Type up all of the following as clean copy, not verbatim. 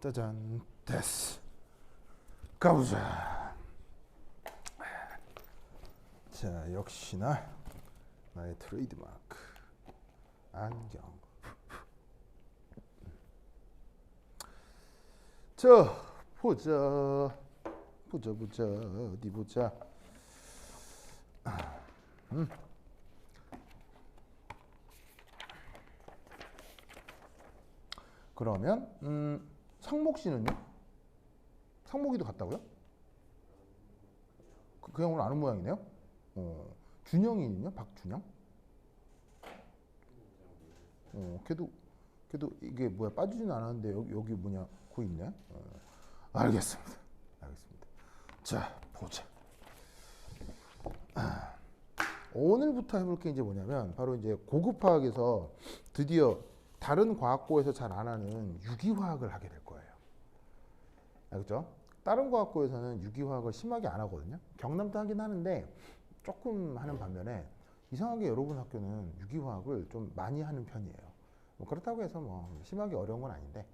짜잔, 됐어. 가보자. 자, 역시나 나의 트레이드마크 안경. 자, 보자. 어디 보자. 그러면 상목 씨는요? 상목이도 같다고요? 그냥 오늘 아는 모양이네요. 준영이는요? 박준영? 걔도 이게 뭐야, 빠지진 않았는데 여기 뭐냐, 고 있네. 알겠습니다. 자, 보자. 오늘부터 해볼 게 이제 뭐냐면 바로 이제 고급화학에서 드디어 다른 과학고에서 잘 안 하는 유기화학을 하게 될 거예요. 알겠죠? 다른 과학고에서는 유기화학을 심하게 안 하거든요. 경남도 하긴 하는데 조금 하는 반면에 이상하게 여러분 학교는 유기화학을 좀 많이 하는 편이에요. 뭐 그렇다고 해서 뭐 심하게 어려운 건 아닌데,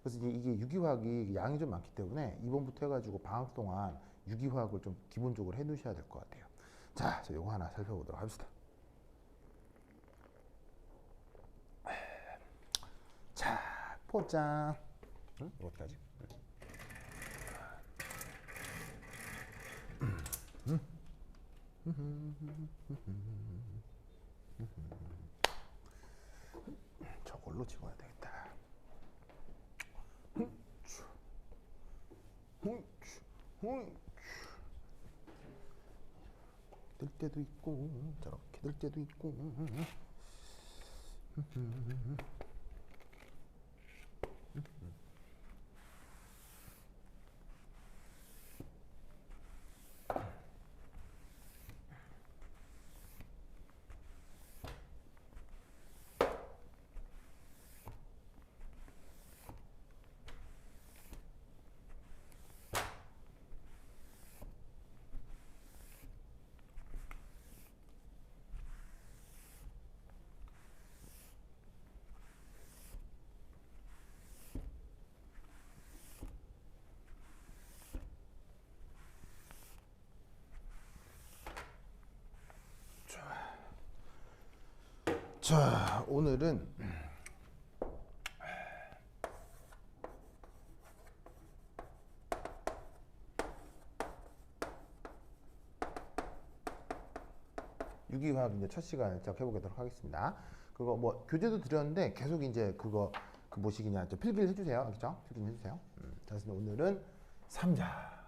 그래서 이게 유기화학이 양이 좀 많기 때문에 이번부터 해가지고 방학 동안 유기화학을 좀 기본적으로 해 두셔야 될 것 같아요. 자, 요거 하나 살펴보도록 합시다. 자, 포장. 이것까지. 저걸로 집어야 되겠다. 들 때도 있고 저렇게 들 때도 있고. 자, 오늘은 유기화학 이제 첫 시간을 시작 해보도록 하겠습니다. 그거 뭐 교재도 드렸는데 계속 이제 그거 그 뭐시기냐, 필기를 해주세요. 알겠죠? 필기 해주세요. 자, 그래서 오늘은 3자.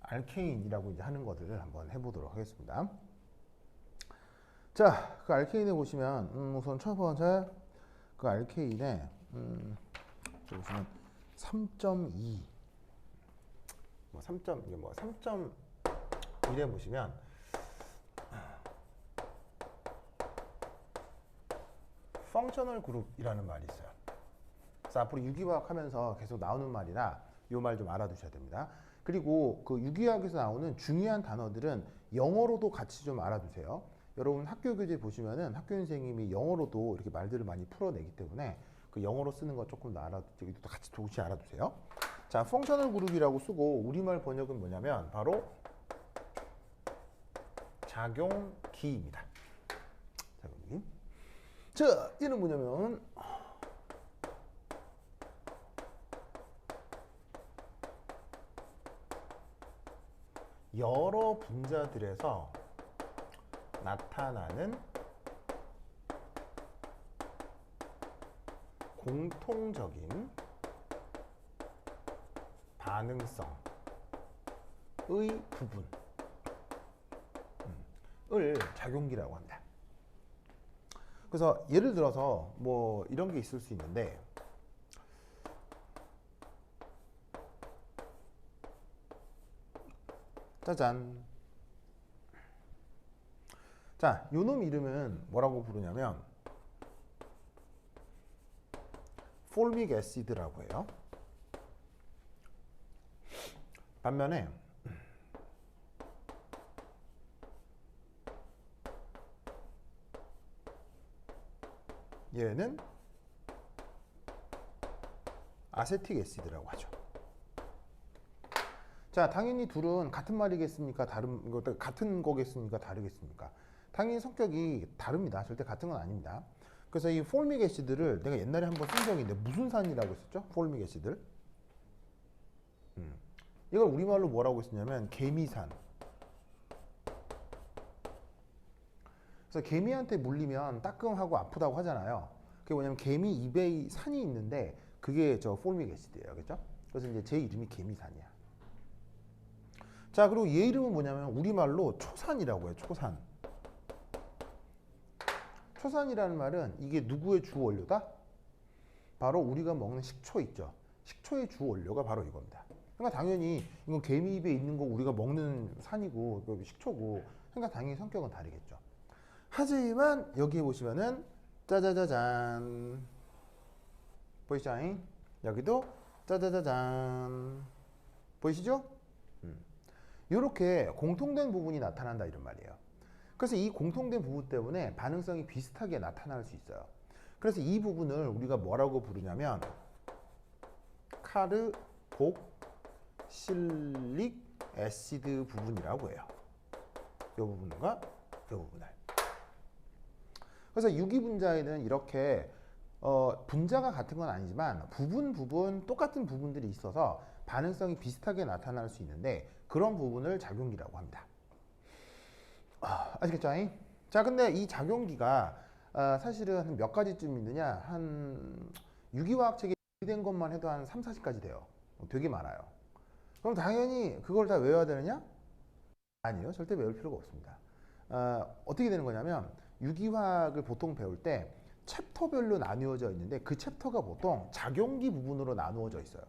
알케인이라고 이제 하는 것들을 한번 해보도록 하겠습니다. 자, 그 알케인에 보시면 우선 첫 번째 그 알케인에 보시면 3.2 뭐 3.1에 보시면 펑셔널 그룹이라는 말이 있어요. 그래서 앞으로 유기화학 하면서 계속 나오는 말이라 이 말 좀 알아두셔야 됩니다. 그리고 그 유기화학에서 나오는 중요한 단어들은 영어로도 같이 좀 알아두세요. 여러분 학교 교재 보시면은 학교 선생님이 영어로도 이렇게 말들을 많이 풀어내기 때문에 그 영어로 쓰는 거 조금 더 여기도 같이 동시에 알아두세요. 자, 펑셔널 그룹이라고 쓰고 우리말 번역은 뭐냐면 바로 작용기입니다. 작용기. 자, 얘는 뭐냐면 여러 분자들에서 나타나는 공통적인 반응성의 부분을 작용기라고 합니다. 그래서 예를 들어서 뭐 이런 게 있을 수 있는데, 짜잔. 자, 요놈 이름은 뭐라고 부르냐면 폴믹 애시드라고 해요. 반면에 얘는 아세틱 애시드라고 하죠. 자, 당연히 둘은 같은 말이겠습니까? 같은 거겠습니까? 다르겠습니까? 당연히 성격이 다릅니다. 절대 같은 건 아닙니다. 그래서 이 폴믹 애시드를 내가 옛날에 한번 쓴 적이 있는데 무슨 산이라고 했었죠? 폴믹 애시드. 이걸 우리말로 뭐라고 했었냐면 개미산. 그래서 개미한테 물리면 따끔하고 아프다고 하잖아요. 그게 뭐냐면 개미 입에 산이 있는데 그게 저 폴믹 애시드예요. 그렇죠? 그래서 이제 제 이름이 개미산이야. 자, 그리고 얘 이름은 뭐냐면 우리말로 초산이라고 해요. 초산. 초산이라는 말은 이게 누구의 주 원료다? 바로 우리가 먹는 식초 있죠. 식초의 주 원료가 바로 이겁니다. 그러니까 당연히 이건 개미 입에 있는 거 우리가 먹는 산이고 식초고 그러니까 당연히 성격은 다르겠죠. 하지만 여기 보시면은 짜자자잔 보이시죠? 여기도 짜자자잔 보이시죠? 이렇게 공통된 부분이 나타난다 이런 말이에요. 그래서 이 공통된 부분 때문에 반응성이 비슷하게 나타날 수 있어요. 그래서 이 부분을 우리가 뭐라고 부르냐면 카르복실릭 애시드 부분이라고 해요. 이 부분과 이 부분을. 그래서 유기분자에는 이렇게 분자가 같은 건 아니지만 부분 똑같은 부분들이 있어서 반응성이 비슷하게 나타날 수 있는데 그런 부분을 작용기라고 합니다. 아시겠죠? 자, 근데 이 작용기가 사실은 몇 가지쯤 있느냐? 한 유기화학 책에 된 것만 해도 한 3, 40가지 돼요. 되게 많아요. 그럼 당연히 그걸 다 외워야 되느냐? 아니요. 절대 외울 필요가 없습니다. 어떻게 되는 거냐면 유기화학을 보통 배울 때 챕터별로 나누어져 있는데 그 챕터가 보통 작용기 부분으로 나누어져 있어요.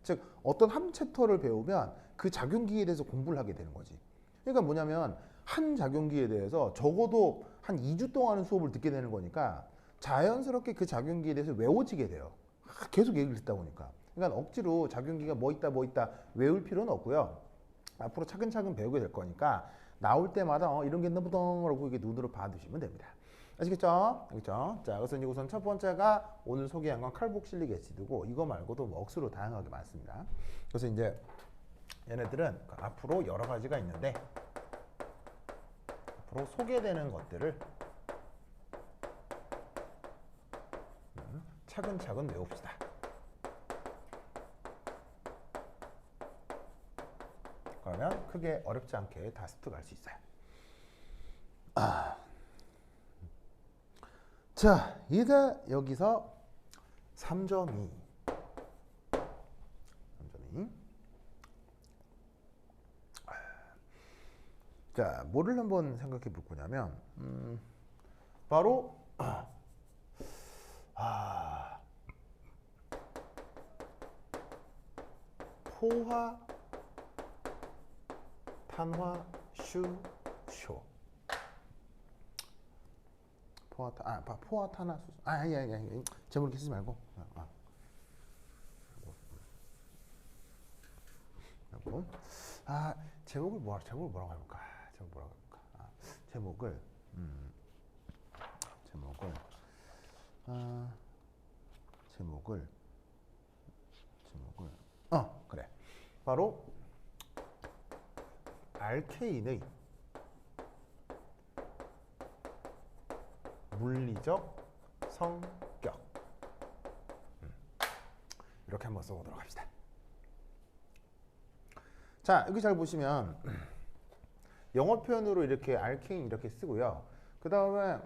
즉 어떤 한 챕터를 배우면 그 작용기에 대해서 공부를 하게 되는 거지. 그러니까 뭐냐면 한 작용기에 대해서 적어도 한 2주 동안은 수업을 듣게 되는 거니까 자연스럽게 그 작용기에 대해서 외워지게 돼요. 계속 얘기를 듣다 보니까. 그러니까 억지로 작용기가 뭐 있다 외울 필요는 없고요. 앞으로 차근차근 배우게 될 거니까 나올 때마다 이런 게 있나 보다 라고 이게 눈으로 봐두시면 됩니다. 아시겠죠? 알겠죠? 자, 그래서 이제 우선 첫 번째가 오늘 소개한 건 칼복실릭 애시드고 이거 말고도 뭐 억수로 다양하게 많습니다. 그래서 이제 얘네들은 앞으로 여러 가지가 있는데 앞으로 소개되는 것들을 차근차근 외웁시다. 그러면 크게 어렵지 않게 다 습득할 수 있어요. 자, 이제 여기서 3.2. 자, 뭐를 한번 생각해 볼 거냐면 바로 포화 탄화 슈쇼. 포화 탄화 수소. 아니. 제목 이렇게 쓰지 말고. 제목을 뭐라고 해볼까? 제목을 그래. 바로 알케인의 물리적 성격. 이렇게 한번 써보도록 합시다. 자, 여기 잘 보시면 영어 표현으로 이렇게 알케인 이렇게 쓰고요. 그 다음에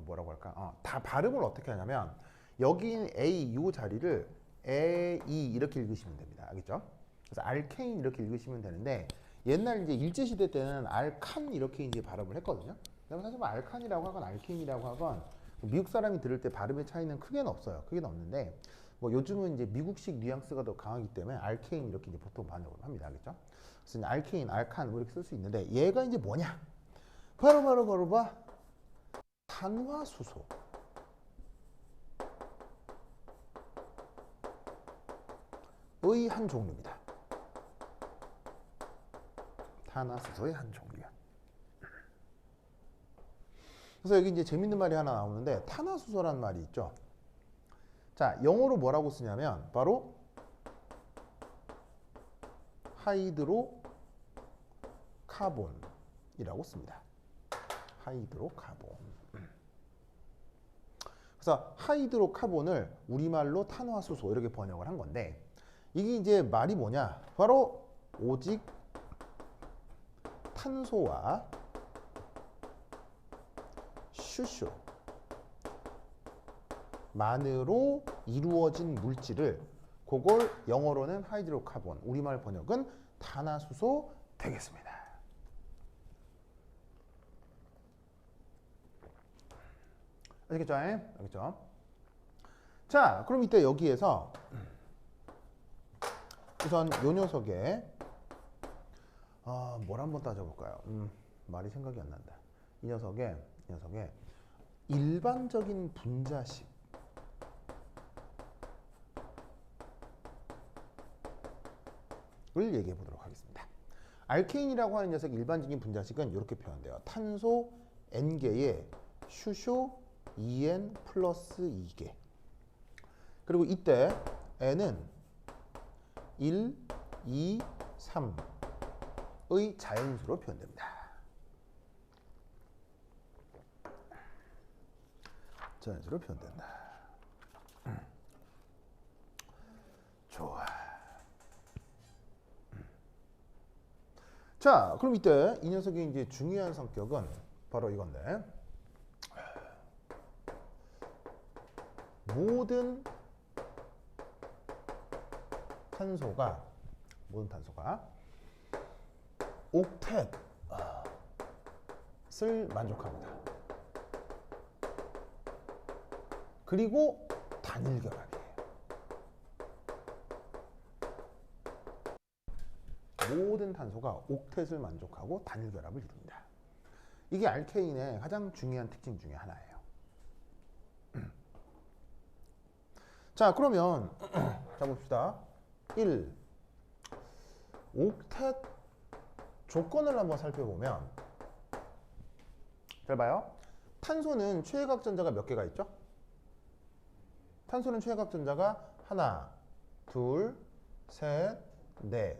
뭐라고 할까? 다 발음을 어떻게 하냐면 여기 있는 A 이 자리를 A 이렇게 읽으시면 됩니다. 알겠죠? 그래서 알케인 이렇게 읽으시면 되는데 옛날 이제 일제 시대 때는 알칸 이렇게 이제 발음을 했거든요. 그다음에 사실 뭐 알칸이라고 하건 알케인이라고 하건 미국 사람이 들을 때 발음의 차이는 크게는 없어요. 크게는 없는데 뭐 요즘은 이제 미국식 뉘앙스가 더 강하기 때문에 알케인 이렇게 이제 보통 반응을 합니다. 알겠죠? 그래서 알케인, 알칸 뭐 이렇게 쓸 수 있는데 얘가 이제 뭐냐? 바로 봐. 탄화수소. 의 한 종류입니다. 탄화수소의 한 종류야. 그래서 여기 이제 재밌는 말이 하나 나오는데 탄화수소라는 말이 있죠. 자, 영어로 뭐라고 쓰냐면 바로 하이드로카본이라고 씁니다. 하이드로카본. 그래서 하이드로카본을 우리말로 탄화수소 이렇게 번역을 한 건데 이게 이제 말이 뭐냐? 바로 오직 탄소와 수소만으로 이루어진 물질을 그걸 영어로는 하이드로카본, 우리말 번역은 탄화수소 되겠습니다. 아시겠죠? 알겠죠? 자, 그럼 이때 여기에서 우선 요 녀석에 뭘 한번 따져볼까요? 말이 생각이 안 난다. 이 녀석에 일반적인 분자식을 얘기해 보도록 하겠습니다. 알케인이라고 하는 녀석 일반적인 분자식은 이렇게 표현돼요. 탄소 N개에 수소 2N 플러스 2개. 그리고 이때 N은 1, 2, 3의 자연수로 표현됩니다. 자연수로 표현된다. 좋아. 자, 그럼 이때 이 녀석의 이제 중요한 성격은 바로 이건데, 모든 탄소가 옥텟을 만족합니다. 그리고 단일결합이에요. 모든 탄소가 옥텟을 만족하고 단일결합을 이룹니다. 이게 알케인의 가장 중요한 특징 중에 하나예요. 자, 그러면 자 봅시다. 1. 옥텟 조건을 한번 살펴보면 잘 봐요. 탄소는 최외각 전자가 몇 개가 있죠? 탄소는 최외각 전자가 하나, 둘, 셋, 넷.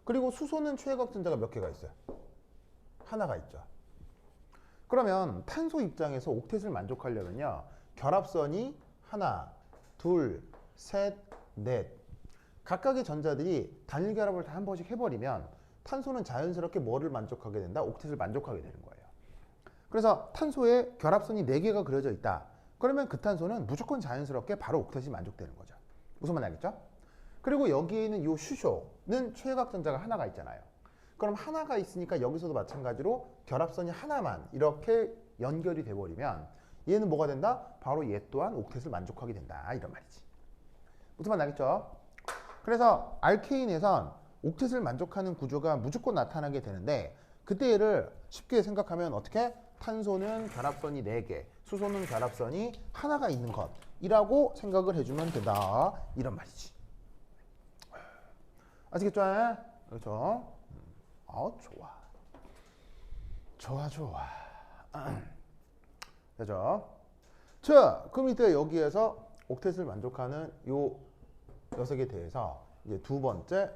그리고 수소는 최외각 전자가 몇 개가 있어요? 하나가 있죠. 그러면 탄소 입장에서 옥텟을 만족하려면요, 결합선이 하나, 둘, 셋, 넷. 각각의 전자들이 단일 결합을 다 한 번씩 해버리면 탄소는 자연스럽게 뭐를 만족하게 된다? 옥텟을 만족하게 되는 거예요. 그래서 탄소에 결합선이 4개가 그려져 있다. 그러면 그 탄소는 무조건 자연스럽게 바로 옥텟이 만족되는 거죠. 무슨 말인지 알겠죠? 그리고 여기에 있는 이 수소는 최외각 전자가 하나가 있잖아요. 그럼 하나가 있으니까 여기서도 마찬가지로 결합선이 하나만 이렇게 연결이 돼버리면 얘는 뭐가 된다? 바로 얘 또한 옥텟을 만족하게 된다. 이런 말이지. 무슨 말인지 알겠죠? 그래서 알케인에선 옥텟을 만족하는 구조가 무조건 나타나게 되는데 그때 얘를 쉽게 생각하면 어떻게? 탄소는 결합선이 4개, 수소는 결합선이 하나가 있는 것이라고 생각을 해주면 된다. 이런 말이지. 아시겠죠? 그렇죠? 좋아. 좋아. 되죠? 자, 그럼 이때 여기에서 옥텟을 만족하는 요 녀석에 대해서 이제 두 번째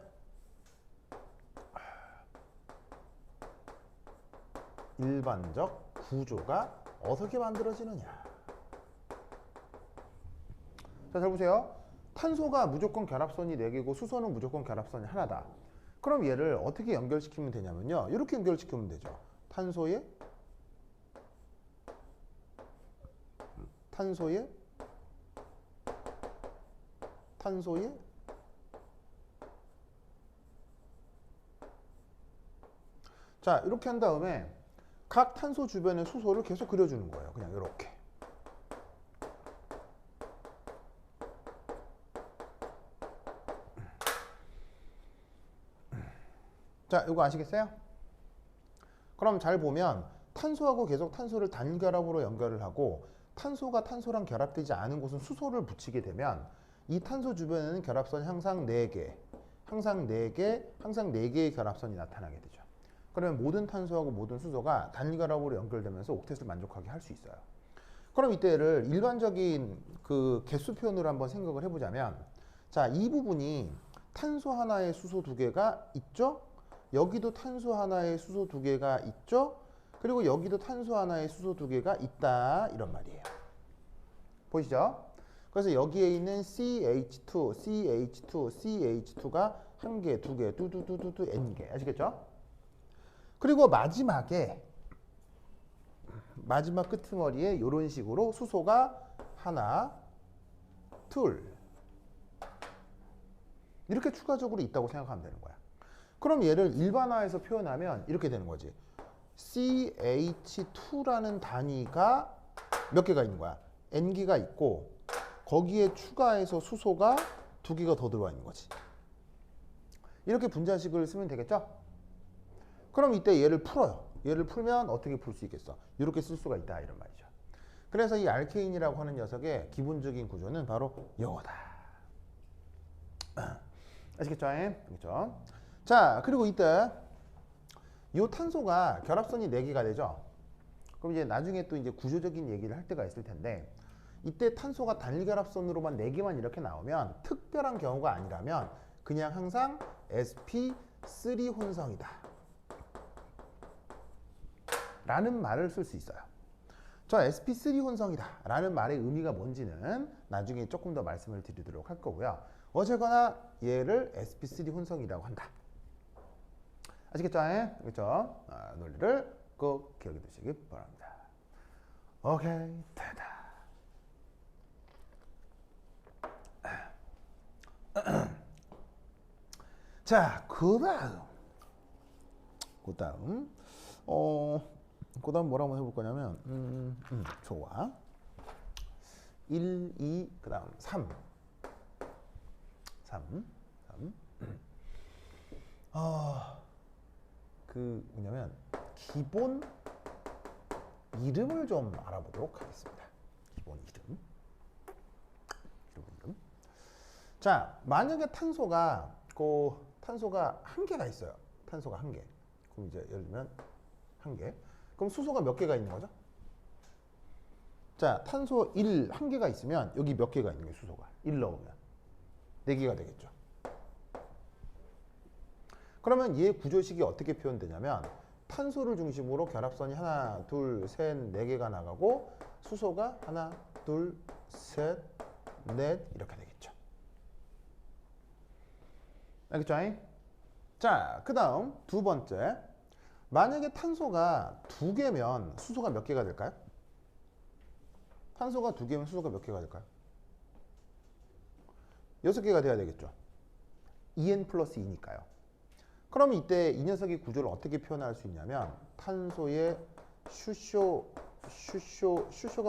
일반적 구조가 어떻게 만들어지느냐. 자, 잘 보세요. 탄소가 무조건 결합선이 4개고 수소는 무조건 결합선이 하나다. 그럼 얘를 어떻게 연결시키면 되냐면요, 이렇게 연결시키면 되죠. 탄소에 자, 이렇게 한 다음에 각 탄소 주변의 수소를 계속 그려주는 거예요. 그냥 이렇게. 자, 이거 아시겠어요? 그럼 잘 보면 탄소하고 계속 탄소를 단결합으로 연결을 하고 탄소가 탄소랑 결합되지 않은 곳은 수소를 붙이게 되면 이 탄소 주변에는 결합선이 항상 4개, 항상 4개의 결합선이 나타나게 되죠. 그러면 모든 탄소하고 모든 수소가 단일결합으로 연결되면서 옥텟을 만족하게 할 수 있어요. 그럼 이때를 일반적인 그 개수 표현으로 한번 생각을 해보자면, 자, 이 부분이 탄소 하나에 수소 두 개가 있죠? 여기도 탄소 하나에 수소 두 개가 있죠? 그리고 여기도 탄소 하나에 수소 두 개가 있다, 이런 말이에요. 보이시죠? 그래서 여기에 있는 CH2, CH2, CH2가 한 개, 두 개, 두두두두두 N개. 아시겠죠? 그리고 마지막에 마지막 끄트머리에 이런 식으로 수소가 하나, 둘 이렇게 추가적으로 있다고 생각하면 되는 거야. 그럼 얘를 일반화해서 표현하면 이렇게 되는 거지. CH2라는 단위가 몇 개가 있는 거야? N개가 있고 거기에 추가해서 수소가 두 개가 더 들어와 있는 거지. 이렇게 분자식을 쓰면 되겠죠? 그럼 이때 얘를 풀어요. 얘를 풀면 어떻게 풀 수 있겠어? 이렇게 쓸 수가 있다, 이런 말이죠. 그래서 이 알케인이라고 하는 녀석의 기본적인 구조는 바로 이거다. 아시겠죠? 그렇죠? 자, 그리고 이때 이 탄소가 결합선이 4개가 되죠. 그럼 이제 나중에 또 이제 구조적인 얘기를 할 때가 있을 텐데, 이때 탄소가 단일 결합선으로만 4개만 이렇게 나오면 특별한 경우가 아니라면 그냥 항상 sp3 혼성이다 라는 말을 쓸 수 있어요. 저 sp3 혼성이다 라는 말의 의미가 뭔지는 나중에 조금 더 말씀을 드리도록 할 거고요. 어쨌거나 얘를 sp3 혼성이라고 한다. 아시겠죠? 그렇죠? 논리를 꼭 기억해 두시기 바랍니다. 오케이, 됐다. 자, 그 다음 뭐라고 한번 해볼 거냐면, 좋아. 1, 2, 그 다음 3. 뭐냐면, 기본 이름을 좀 알아보도록 하겠습니다. 기본 이름. 자, 만약에 탄소가 한 개가 있어요. 탄소가 한 개. 그럼 이제 예를 들면 한 개. 그럼 수소가 몇 개가 있는 거죠? 자, 탄소 1 한 개가 있으면 여기 몇 개가 있는 거예요, 수소가? 1 넣으면 4개가 되겠죠. 그러면 얘 구조식이 어떻게 표현되냐면, 탄소를 중심으로 결합선이 하나, 둘, 셋, 4개가 나가고 수소가 하나, 둘, 셋, 넷 이렇게 되겠죠. 알겠죠? 자, 그 다음 두 번째. 만약에 탄소가 2개면 수소가 몇 개가 될까요? 탄소가 2개면 수소가 몇 개가 될까요? 6개가 돼야 되겠죠. 2n 플러스 2니까요. 그럼 이때 이 녀석의 구조를 어떻게 표현할 수 있냐면, 탄소에 슈쇼가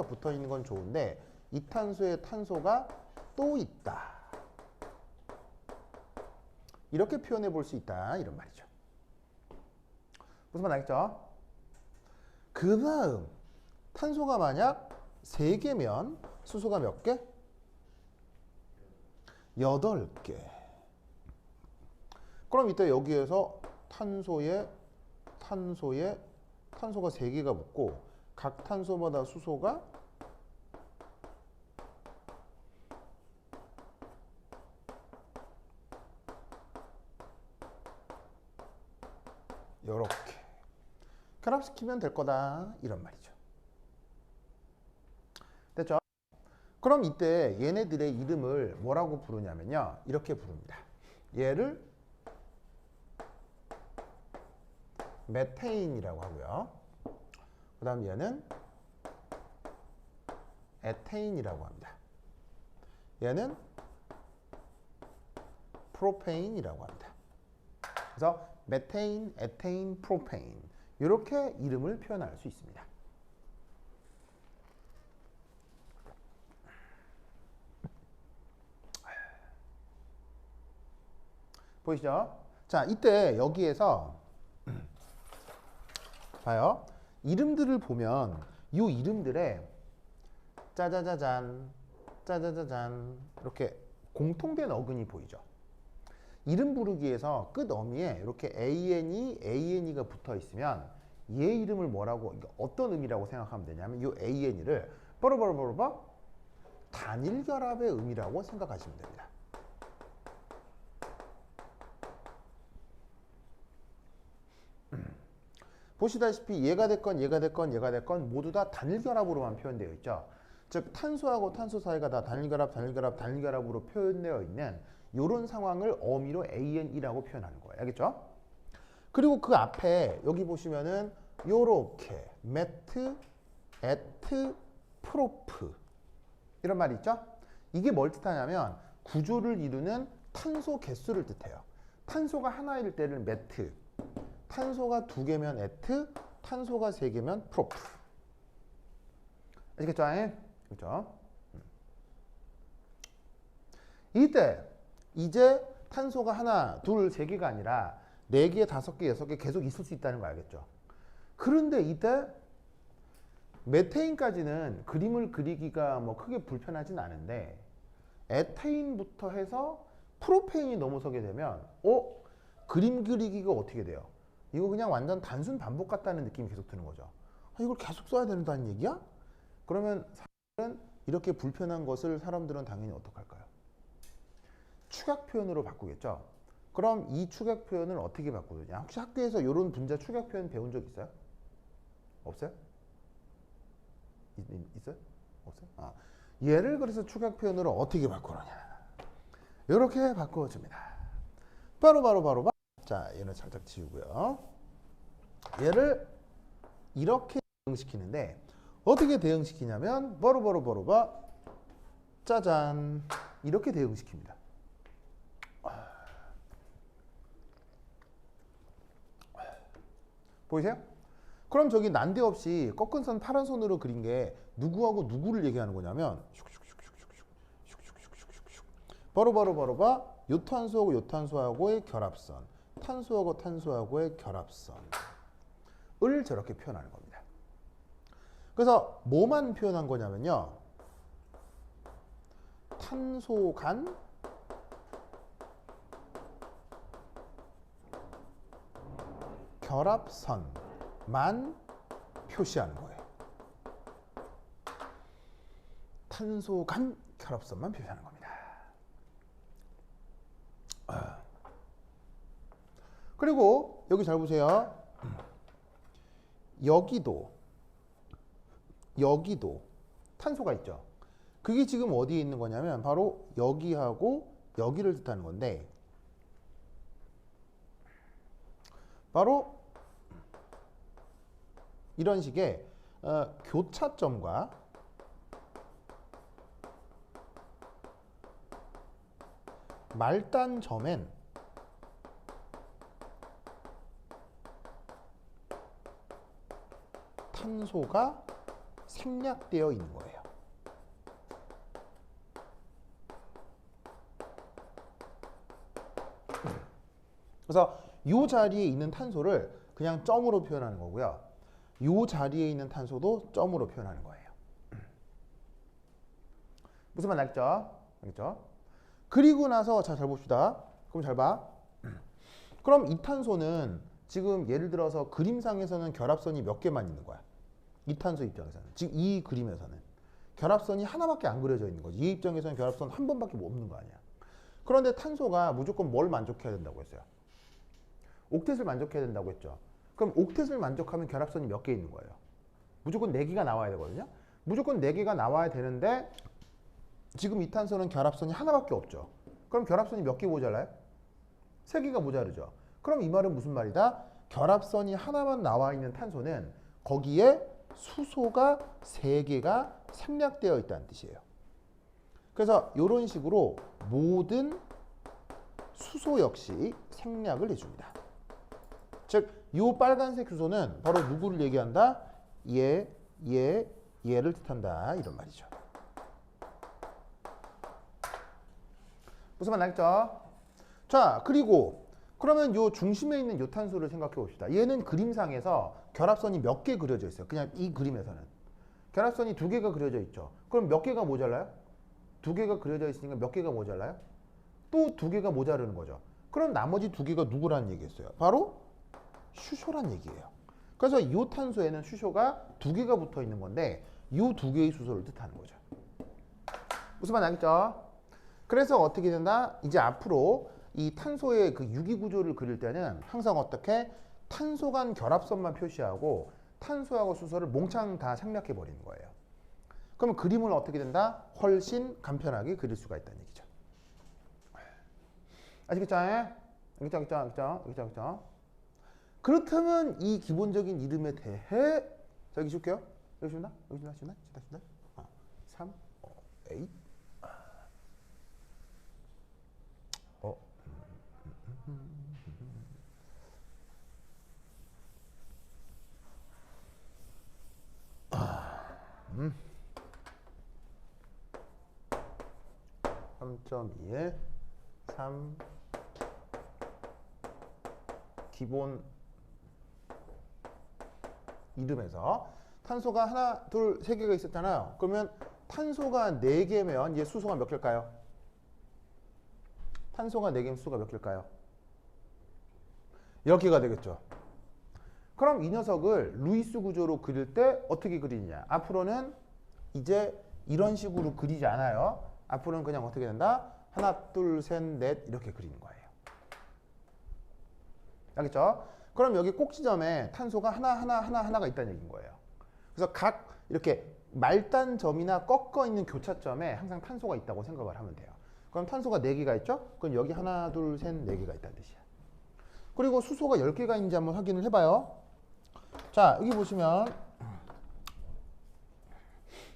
붙어 있는 건 좋은데 이 탄소에 탄소가 또 있다. 이렇게 표현해 볼 수 있다, 이런 말이죠. 무슨 말 알겠죠? 그 다음 탄소가 만약 3개면 수소가 몇 개? 8개. 그럼 이때 여기에서 탄소가 3개가 붙고 각 탄소마다 수소가 이렇게 결합시키면 될 거다, 이런 말이죠. 됐죠? 그럼 이때 얘네들의 이름을 뭐라고 부르냐면요, 이렇게 부릅니다. 얘를 메테인이라고 하고요. 그 다음 얘는 에테인이라고 합니다. 얘는 프로페인이라고 합니다. 그래서 메테인, 에테인, 프로페인 이렇게 이름을 표현할 수 있습니다. 보이시죠? 자, 이때 여기에서 봐요. 이름들을 보면 이 이름들에 짜자자잔, 짜자자잔 이렇게 공통된 어근이 보이죠. 이름 부르기에서 끝 어미에 이렇게 ANE가 붙어 있으면 얘 이름을 뭐라고, 어떤 의미라고 생각하면 되냐면 이 ANE를 바로바로바로 단일 결합의 의미라고 생각하시면 됩니다. 보시다시피 얘가 됐건 얘가 됐건 얘가 됐건 모두 다 단일 결합으로만 표현되어 있죠. 즉 탄소하고 탄소 사이가 다 단일 결합, 단일 결합, 단일 결합으로 표현되어 있는 이런 상황을 어미로 ANE라고 표현하는 거예요. 알겠죠? 그리고 그 앞에 여기 보시면은 요렇게 메트, 에트, 프로프 이런 말이 있죠? 이게 뭘 뜻하냐면 구조를 이루는 탄소 개수를 뜻해요. 탄소가 하나일 때는 메트, 탄소가 2개면 에트, 탄소가 3개면 프로프. 아시겠죠? 그렇죠? 이때 이제 탄소가 하나, 둘, 3개가 아니라 4개, 5개, 6개 계속 있을 수 있다는 거 알겠죠? 그런데 이때 메테인까지는 그림을 그리기가 뭐 크게 불편하진 않은데 에테인부터 해서 프로페인이 넘어서게 되면 그림 그리기가 어떻게 돼요? 이거 그냥 완전 단순 반복 같다는 느낌이 계속 드는 거죠. 이걸 계속 써야 된다는 얘기야? 그러면 사람들은 이렇게 불편한 것을 사람들은 당연히 어떡할까요? 축약 표현으로 바꾸겠죠. 그럼 이 축약 표현을 어떻게 바꾸느냐? 혹시 학교에서 이런 분자 축약 표현 배운 적 있어요? 없어요? 있어요? 없어요? 얘를 그래서 축약 표현으로 어떻게 바꾸느냐? 이렇게 바꿔줍니다. 바로. 자, 얘는 살짝 지우고요. 얘를 이렇게 대응시키는데 어떻게 대응시키냐면 바로 짜잔 이렇게 대응시킵니다. 보이세요? 그럼 저기 난데없이 꺾은 선 파란 손으로 그린 게 누구하고 누구를 얘기하는 거냐면 바로 요 탄소하고 요 탄소하고의 결합선, 탄소하고 탄소하고의 결합선을 저렇게 표현하는 겁니다. 그래서 뭐만 표현한 거냐면요, 탄소 간 결합선만 표시하는 거예요. 탄소 간 결합선만 표시하는 겁니다. 그리고 여기 잘 보세요. 여기도 탄소가 있죠. 그게 지금 어디에 있는 거냐면 바로 여기하고 여기를 뜻하는 건데 바로 이런 식의 교차점과 말단점엔 탄소가 생략되어 있는 거예요. 그래서 이 자리에 있는 탄소를 그냥 점으로 표현하는 거고요. 이 자리에 있는 탄소도 점으로 표현하는 거예요. 무슨 말 알겠죠? 알겠죠? 그리고 나서 잘 봅시다. 그럼 잘 봐. 그럼 이 탄소는 지금 예를 들어서 그림상에서는 결합선이 몇 개만 있는 거야. 이 탄소 입장에서는. 지금 이 그림에서는 결합선이 하나밖에 안 그려져 있는 거지. 이 입장에서는 결합선 한 번밖에 없는 거 아니야. 그런데 탄소가 무조건 뭘 만족해야 된다고 했어요? 옥텟을 만족해야 된다고 했죠. 그럼 옥텟을 만족하면 결합선이 몇 개 있는 거예요? 무조건 4개가 나와야 되거든요. 무조건 4개가 나와야 되는데 지금 이 탄소는 결합선이 하나밖에 없죠. 그럼 결합선이 몇 개 모자라요? 3개가 모자르죠. 그럼 이 말은 무슨 말이다? 결합선이 하나만 나와 있는 탄소는 거기에 수소가 3개가 생략되어 있다는 뜻이에요. 그래서 이런 식으로 모든 수소 역시 생략을 해줍니다. 즉, 이 빨간색 수소는 바로 누구를 얘기한다? 얘를 뜻한다. 이런 말이죠. 무슨 말 알겠죠? 자, 그리고 그러면 요 중심에 있는 요 탄소를 생각해 봅시다. 얘는 그림상에서 결합선이 몇 개 그려져 있어요. 그냥 이 그림에서는. 결합선이 2개가 그려져 있죠. 그럼 몇 개가 모자라요? 2개가 그려져 있으니까 몇 개가 모자라요? 또 2개가 모자르는 거죠. 그럼 나머지 두 개가 누구라는 얘기였어요? 바로 수소란 얘기예요. 그래서 이 탄소에는 수소가 두 개가 붙어 있는 건데 이 두 개의 수소를 뜻하는 거죠. 무슨 말 알겠죠? 그래서 어떻게 된다? 이제 앞으로 이 탄소의 그 유기 구조를 그릴 때는 항상 어떻게 탄소 간 결합선만 표시하고 탄소하고 수소를 몽창 다 생략해 버리는 거예요. 그러면 그림을 어떻게 된다? 훨씬 간편하게 그릴 수가 있다는 얘기죠. 아시겠죠? 알겠죠? 그렇다면 이 기본적인 이름에 대해 자, 여기 줄게요. 여기 준다? 3, 8. 음. 3.2에 3 기본 이름에서 탄소가 하나, 둘, 세 개가 있었잖아요. 그러면 탄소가 4개면 얘 수소가 몇 개일까요? 탄소가 4개면 수소가 몇 개일까요? 10개가 되겠죠. 그럼 이 녀석을 루이스 구조로 그릴 때 어떻게 그리느냐? 앞으로는 이제 이런 식으로 그리지 않아요. 앞으로는 그냥 어떻게 된다? 하나, 둘, 셋, 넷 이렇게 그리는 거예요. 알겠죠? 그럼 여기 꼭지점에 탄소가 하나가 있다는 얘기인 거예요. 그래서 각 이렇게 말단점이나 꺾어 있는 교차점에 항상 탄소가 있다고 생각을 하면 돼요. 그럼 탄소가 4개가 있죠? 그럼 여기 하나, 둘, 셋, 4개가 있다는 뜻이야. 그리고 수소가 10개가 있는지 한번 확인을 해봐요. 자, 여기 보시면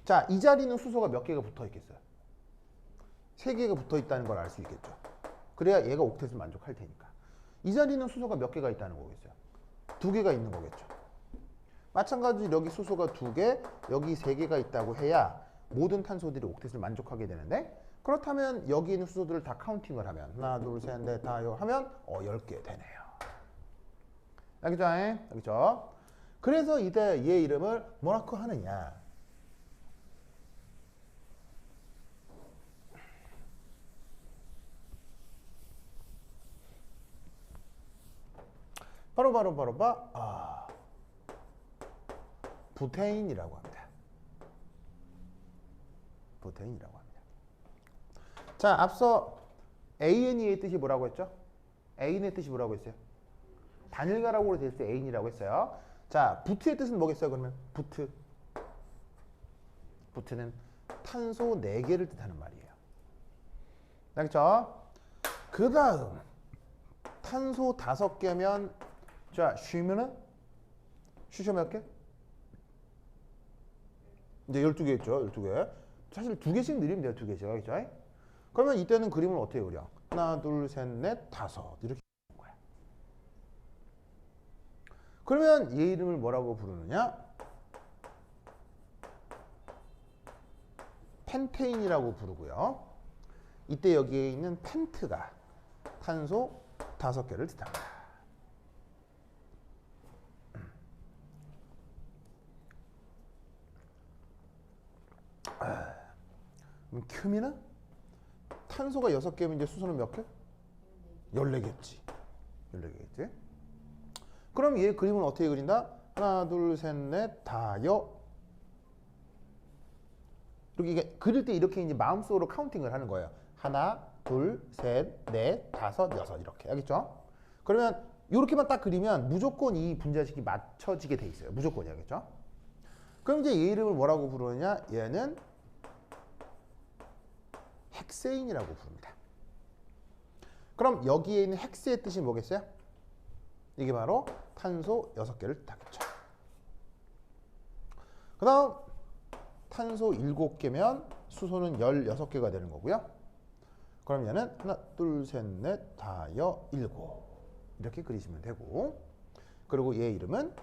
자, 이 자리는 수소가 몇 개가 붙어 있겠어요? 3개가 붙어 있다는 걸 알 수 있겠죠. 그래야 얘가 옥텟을 만족할 테니까. 이 자리는 수소가 몇 개가 있다는 거겠어요? 2개가 있는 거겠죠. 마찬가지로 여기 수소가 2개, 여기 3개가 있다고 해야 모든 탄소들이 옥텟을 만족하게 되는데 그렇다면 여기 있는 수소들을 다 카운팅을 하면 하나, 둘, 셋, 넷, 다 하면 10개 되네요. 알겠죠? 알겠죠? 그래서 이때 얘 이름을 뭐라고 하느냐? 바로 부테인이라고 합니다. 부테인이라고 합니다. 자, 앞서 AN의 뜻이 뭐라고 했죠? AN의 뜻이 뭐라고 했어요? 단일가라고 될 때 AN이라고 했어요. 자, 부트의 뜻은 뭐겠어요? 그러면 부트는 탄소 4개를 뜻하는 말이에요. 알겠죠? 그 다음 탄소 5개면 자, 쉬면은 쉬셔 몇 개? 이제 12개 있죠. 12개. 사실 2개씩 늘리면 돼요. 2개씩. 알겠죠? 그러면 이때는 그림을 어떻게 그려? 하나, 둘, 셋, 넷, 다섯 이렇게 그리는 거야. 그러면 얘 이름을 뭐라고 부르느냐? 펜테인이라고 부르고요. 이때 여기에 있는 펜트가 탄소 5개를 뜻합니다. 그럼 큐미는 탄소가 6개면 이제 수소는 몇 개? 14개겠지. 14개겠지. 그럼 얘 그림은 어떻게 그린다? 하나, 둘, 셋, 넷, 다여. 이렇게 그릴 때 이렇게 이제 마음속으로 카운팅을 하는 거예요. 하나, 둘, 셋, 넷, 다섯, 여섯 이렇게. 알겠죠? 그러면 이렇게만 딱 그리면 무조건 이 분자식이 맞춰지게 돼 있어요. 무조건이. 알겠죠? 그럼 이제 얘 이름을 뭐라고 부르느냐? 얘는 헥세인이라고 부릅니다. 그럼 여기에 있는 헥스의 뜻이 뭐겠어요? 이게 바로 탄소 6개를 뜻하겠죠. 그 다음 탄소 7개면 수소는 16개가 되는 거고요. 그럼 얘는 하나, 둘, 셋, 넷, 다여, 7 이렇게 그리시면 되고 그리고 얘 이름은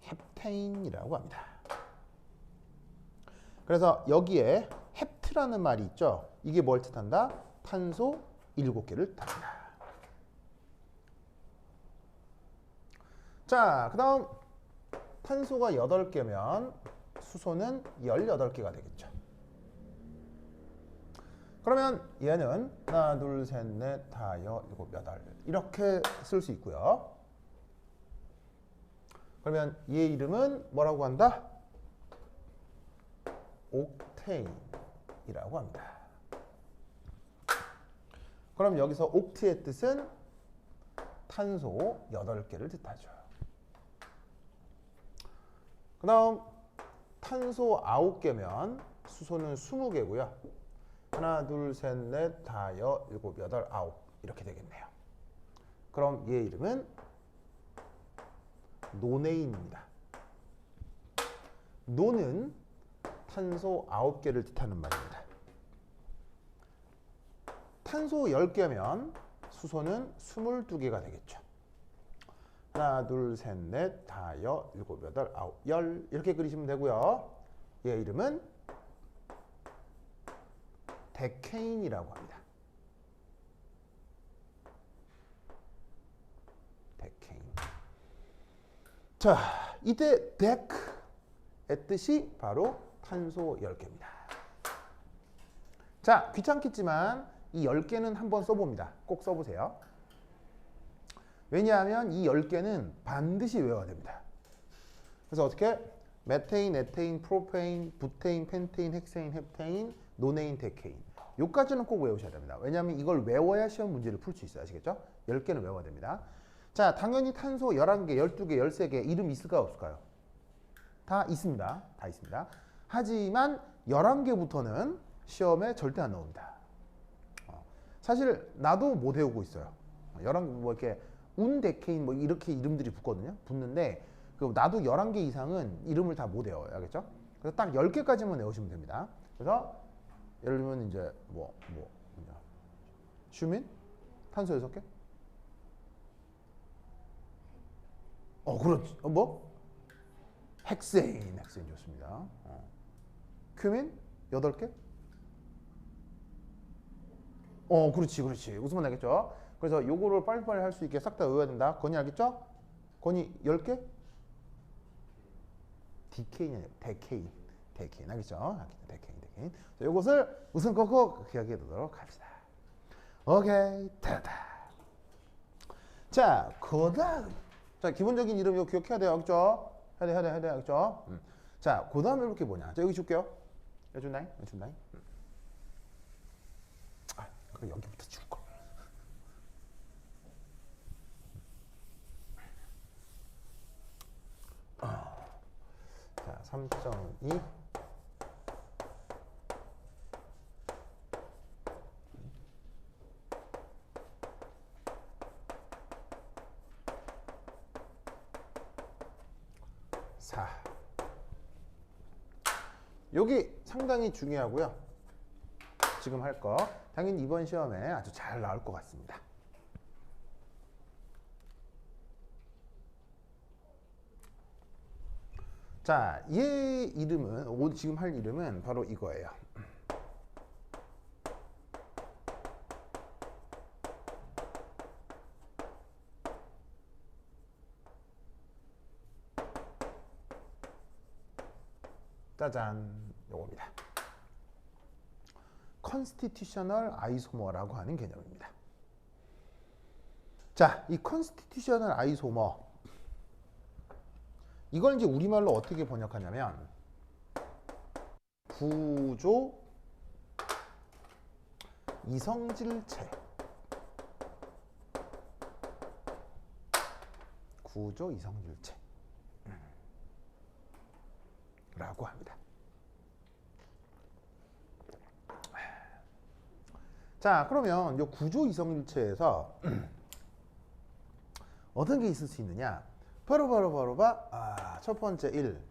헵테인이라고 합니다. 그래서 여기에 헵트라는 말이 있죠. 이게 뭘 뜻한다? 탄소 7개를 뜻합니다. 자, 그 다음 탄소가 8개면 수소는 18개가 되겠죠. 그러면 얘는 하나, 둘, 셋, 넷, 다, 일곱, 여덟 이렇게 쓸 수 있고요. 그러면 얘 이름은 뭐라고 한다? 옥테인이라고 합니다. 그럼 여기서 옥트의 뜻은 탄소 8개를 뜻하죠. 그 다음 탄소 9개면 수소는 20개고요. 하나, 둘, 셋, 넷, 다, 일곱, 여덟, 아홉 이렇게 되겠네요. 그럼 얘 이름은 노네인입니다. 노는 탄소 9개를 뜻하는 말입니다. 탄소 10개면 수소는 22개가 되겠죠. 하나, 둘, 셋, 넷, 다, 일곱, 여덟, 아홉, 열 이렇게 그리시면 되고요. 얘 이름은 데케인이라고 합니다. 데케인. 자, 이때 데크의 뜻이 바로 탄소 10개입니다. 자, 귀찮겠지만 이 10개는 한번 써봅니다. 꼭 써보세요. 왜냐하면 이 10개는 반드시 외워야 됩니다. 그래서 어떻게? 메테인, 에테인, 프로페인, 부테인, 펜테인, 헥세인, 헵테인, 노네인, 데케인. 요까지는 꼭 외우셔야 됩니다. 왜냐하면 이걸 외워야 시험 문제를 풀 수 있어요. 아시겠죠? 10개는 외워야 됩니다. 자, 당연히 탄소 11개, 12개, 13개 이름 있을까요? 없을까요? 다 있습니다. 다 있습니다. 하지만 11개부터는 시험에 절대 안 나옵니다. 사실 나도 못 외우고 있어요. 11개 뭐 이렇게 운데케인 뭐 이렇게 이름들이 붙거든요. 붙는데 나도 11개 이상은 이름을 다 못 외워요. 알겠죠? 그래서 딱 10개까지만 외우시면 됩니다. 그래서 예를 들면 이제 뭐냐 슈민? 탄소 6개? 그렇지. 뭐? 헥세인 좋습니다. 큐민? 8개? 그렇지. 무슨 말 알겠죠? 그래서 요거를 빨리빨리 할 수 있게 싹 다 외워야 된다. 건이 알겠죠? 건이 10개? 디케인이 아니라 데케인 알겠죠? 데케인. 자, 요것을 우선 꼭 기억해 두도록 합시다. 오케이, 됐다. 자, 그다음. 자, 기본적인 이름 이거 기억해야 돼요. 알겠죠? 해야 돼. 알겠죠? 자, 그다음에 이렇게 뭐냐? 자, 여기 줄게요. 준다잉. 그래, 여기부터 줄 걸. 자, 3.2 4 여기 상당히 중요하고요. 지금 할 거 당연히 이번 시험에 아주 잘 나올 것 같습니다. 자, 얘 이름은 지금 할 이름은 바로 이거예요. 짜잔, 요겁니다. 컨스티튜셔널 아이소머라고 하는 개념입니다. 자, 이 컨스티튜셔널 아이소머 이걸 이제 우리말로 어떻게 번역하냐면 구조 이성질체 라고 합니다. 자, 그러면 이 구조 이성질체에서 어떤 게 있을 수 있느냐? 바로 첫 번째 1.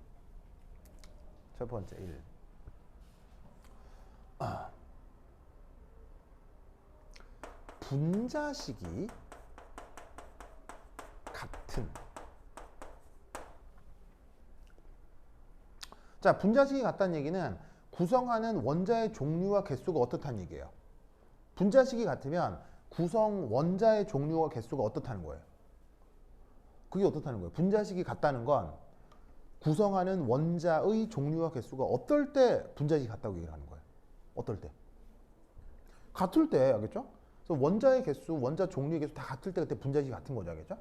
분자식이 같은. 자, 분자식이 같다는 얘기는 구성하는 원자의 종류와 개수가 어떻다는 얘기예요. 분자식이 같으면 구성 원자의 종류와 개수가 어떻다는 거예요. 그게 어떻다는 거예요. 분자식이 같다는 건 구성하는 원자의 종류와 개수가 어떨 때 분자식이 같다고 얘기를 하는 거예요. 어떨 때? 같을 때, 알겠죠? 그래서 원자의 개수, 원자 종류의 개수 다 같을 때 그때 분자식이 같은 거죠, 알겠죠?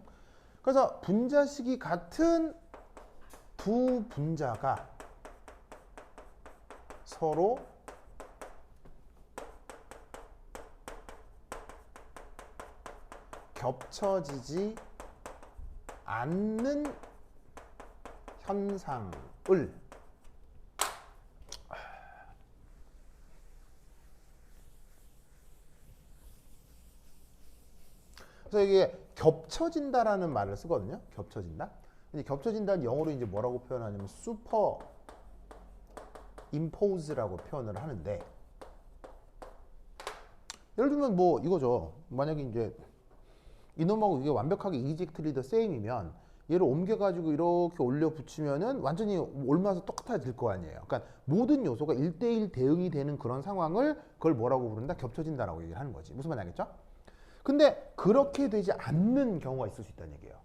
그래서 분자식이 같은 두 분자가 서로 겹쳐지지 않는 현상을 그래서 이게 겹쳐진다라는 말을 쓰거든요. 겹쳐진다. 근데 겹쳐진다는 영어로 이제 뭐라고 표현하냐면 슈퍼 임포즈라고 표현을 하는데 예를 들면 뭐 이거죠. 만약에 이제 이놈하고 이게 완벽하게 exactly the same이면 얘를 옮겨가지고 이렇게 올려 붙이면은 완전히 올마서 똑같아질 거 아니에요. 그러니까 모든 요소가 1대1 대응이 되는 그런 상황을 그걸 뭐라고 부른다? 겹쳐진다라고 얘기를 하는 거지. 무슨 말인지 알겠죠? 근데 그렇게 되지 않는 경우가 있을 수 있다는 얘기예요.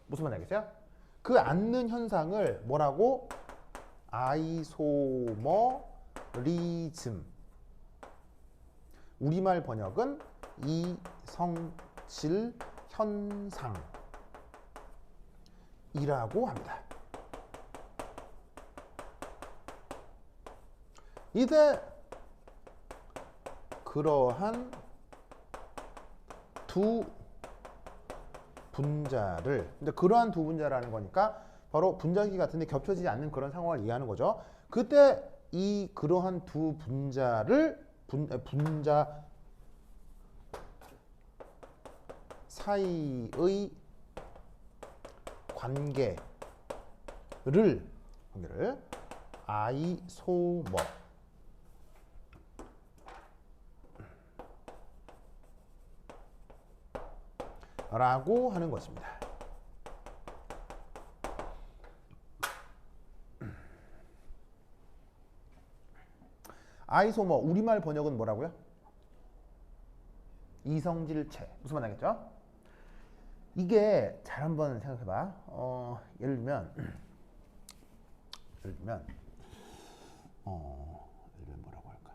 무슨 말인지 알겠어요? 그 않는 현상을 뭐라고? 아이소머리즘. 우리말 번역은 이성질 현상이라고 합니다. 이제 그러한 두 분자를, 근데 그러한 두 분자라는 거니까 바로 분자기 같은데 겹쳐지지 않는 그런 상황을 이해하는 거죠. 그때 이 그러한 두 분자를 분자 사이의 관계를 아이소머 라고 하는 것입니다. 아이소머 우리말 번역은 뭐라고요? 이성질체. 무슨 말 알겠죠? 이게 잘 한번 생각해봐. 예를 들면 뭐라고 할까?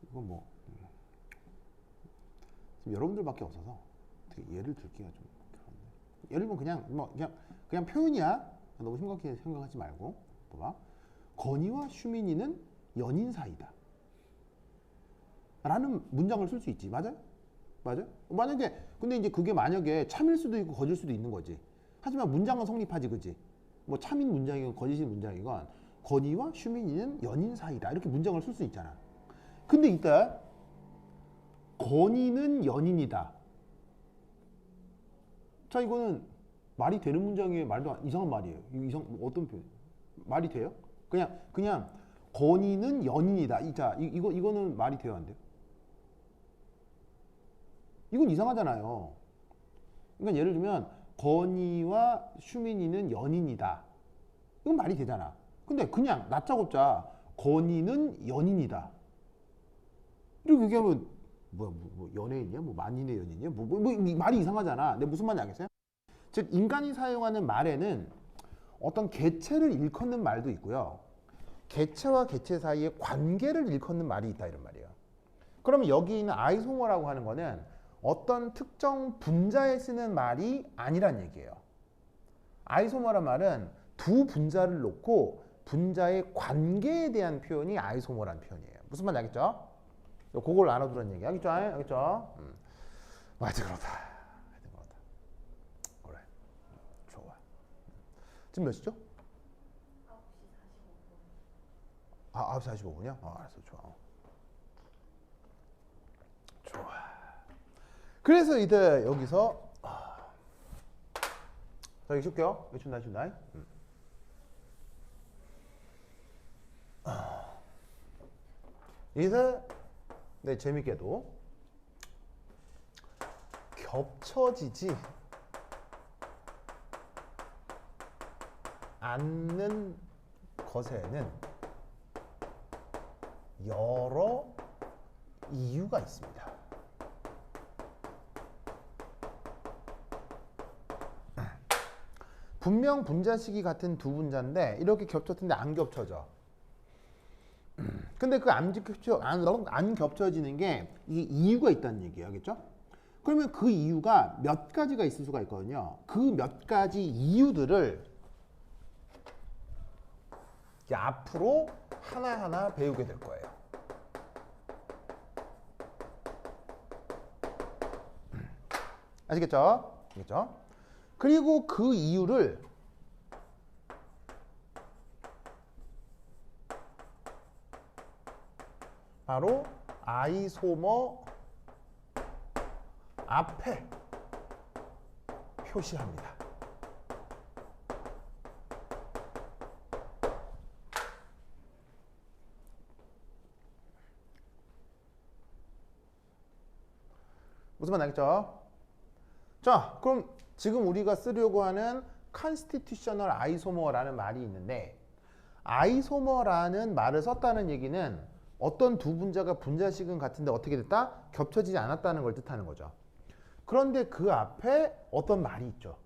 이건 뭐 지금 여러분들밖에 없어서 어떻게 예를 들기가 좀 그런데 예를 들면 그냥 표현이야. 너무 심각하게 생각하지 말고 봐봐. 건이와 슈민이는 연인 사이다 라는 문장을 쓸 수 있지. 맞아요? 맞아요? 만약에 근데 이제 그게 만약에 참일 수도 있고 거짓일 수도 있는 거지. 하지만 문장은 성립하지, 그지? 뭐 참인 문장이건 거짓인 문장이건 건이와 슈민이는 연인 사이다 이렇게 문장을 쓸 수 있잖아. 근데 이때 건이는 연인이다. 자, 이거는 말이 되는 문장이에요? 이상한 말이에요? 어떤 표현? 말이 돼요? 그냥 건이는 연인이다. 자, 이거는 말이 돼요, 안 돼요? 이건 이상하잖아요. 그러니까 예를 들면 건이와 슈민이는 연인이다. 이건 말이 되잖아. 근데 그냥 낮자고짜 건이는 연인이다. 이렇게 얘기하면 뭐 연예인이야? 뭐 만인의 연인이야? 말이 이상하잖아. 근데 무슨 말인지 알겠어요? 즉 인간이 사용하는 말에는 어떤 개체를 일컫는 말도 있고요. 개체와 개체 사이의 관계를 일컫는 말이 있다 이런 말이에요. 그러면 여기 있는 아이소머라고 하는 거는 어떤 특정 분자에 쓰는 말이 아니란 얘기예요. 아이소머란 말은 두 분자를 놓고 분자의 관계에 대한 표현이 아이소머라는 표현이에요. 무슨 말인지 알겠죠? 그걸 알아두라는 얘기. 알겠죠? 알겠죠? 맞아, 그렇다. 그래. 좋아. 지금 몇 시죠? 9시 45분이요? 알았어. 좋아. 그래서 이제 여기서 자, 여기 쉴게요. 준다. 이제 네, 재밌게도 겹쳐지지 않는 것에는 여러 이유가 있습니다. 분명 분자식이 같은 두 분자인데 이렇게 겹쳤는데 안 겹쳐져. 근데 그 안 겹쳐지는 게 이 이유가 있다는 얘기예요. 알겠죠? 그러면 그 이유가 몇 가지가 있을 수가 있거든요. 그 몇 가지 이유들을 이제 앞으로 하나하나 배우게 될 거예요. 아시겠죠? 알겠죠? 그리고 그 이유를 바로 아이소머 앞에 표시합니다. 무슨 말 알겠죠? 자, 그럼 지금 우리가 쓰려고 하는 constitutional isomer라는 말이 있는데 isomer라는 말을 썼다는 얘기는 어떤 두 분자가 분자식은 같은데 어떻게 됐다? 겹쳐지지 않았다는 걸 뜻하는 거죠. 그런데 그 앞에 어떤 말이 있죠.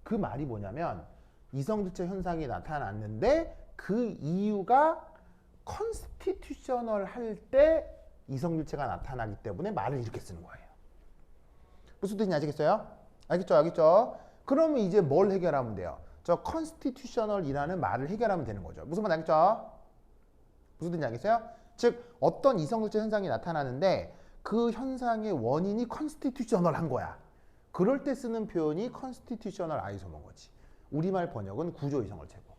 그 말이 뭐냐면 이성질체 현상이 나타났는데 그 이유가 constitutional 할 때 이성질체가 나타나기 때문에 말을 이렇게 쓰는 거예요. 무슨 뜻인지 아시겠어요? 알겠죠? 알겠죠? 그러면 이제 뭘 해결하면 돼요? 저 constitutional이라는 말을 해결하면 되는 거죠. 무슨 말 알겠죠? 무슨 뜻인지 알겠어요? 즉 어떤 이성질체 현상이 나타나는데 그 현상의 원인이 constitutional한 거야. 그럴 때 쓰는 표현이 constitutional isomer인 거지. 우리말 번역은 구조 이성질체고.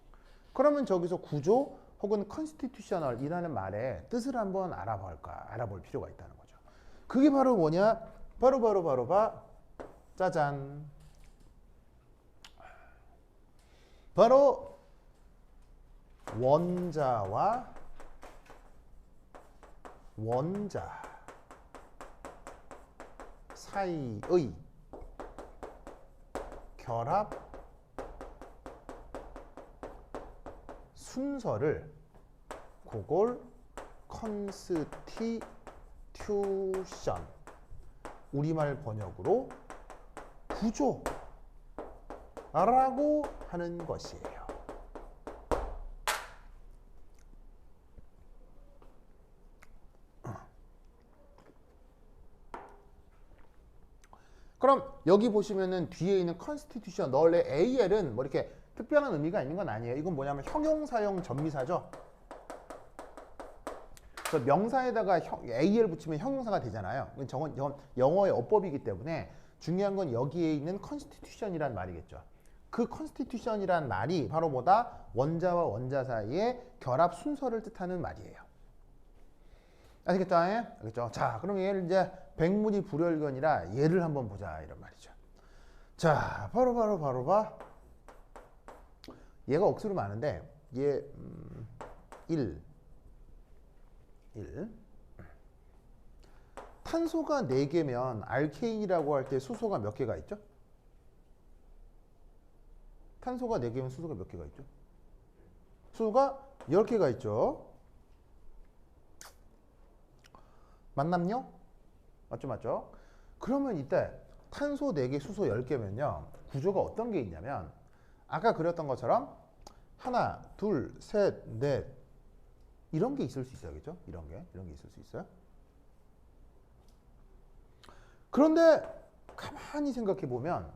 그러면 저기서 구조 혹은 constitutional이라는 말의 뜻을 한번 알아볼 필요가 있다는 거죠. 그게 바로 뭐냐? 바로 짜잔. 바로 원자와 원자 사이의 결합 순서를 그걸 constitution 우리말 번역으로 구조라고 하는 것이에요. 그럼 여기 보시면은 뒤에 있는 constitution 널의 AL은 뭐 이렇게 특별한 의미가 있는 건 아니에요. 이건 뭐냐면 형용사형 전미사죠. 그래서 명사에다가 AL 붙이면 형용사가 되잖아요. 저건 영어의 어법이기 때문에 중요한 건 여기에 있는 constitution이란 말이겠죠. 그 constitution이란 말이 바로 뭐다? 원자와 원자 사이의 결합 순서를 뜻하는 말이에요. 아시겠죠? 알겠죠? 자, 그럼 얘를 이제 백문이 불여일견이라 얘를 한번 보자 이런 말이죠. 자, 바로 봐. 얘가 억수로 많은데 얘 1 탄소가 4개면 알케인이라고 할 때 수소가 몇 개가 있죠? 탄소가 4개면 수소가 몇 개가 있죠? 수소가 10개가 있죠. 맞남요? 맞죠? 그러면 이때 탄소 4개, 수소 10개면요. 구조가 어떤 게 있냐면 아까 그렸던 것처럼 하나, 둘, 셋, 넷 이런 게 있을 수 있어요. 그죠? 이런 게 있을 수 있어요. 그런데 가만히 생각해 보면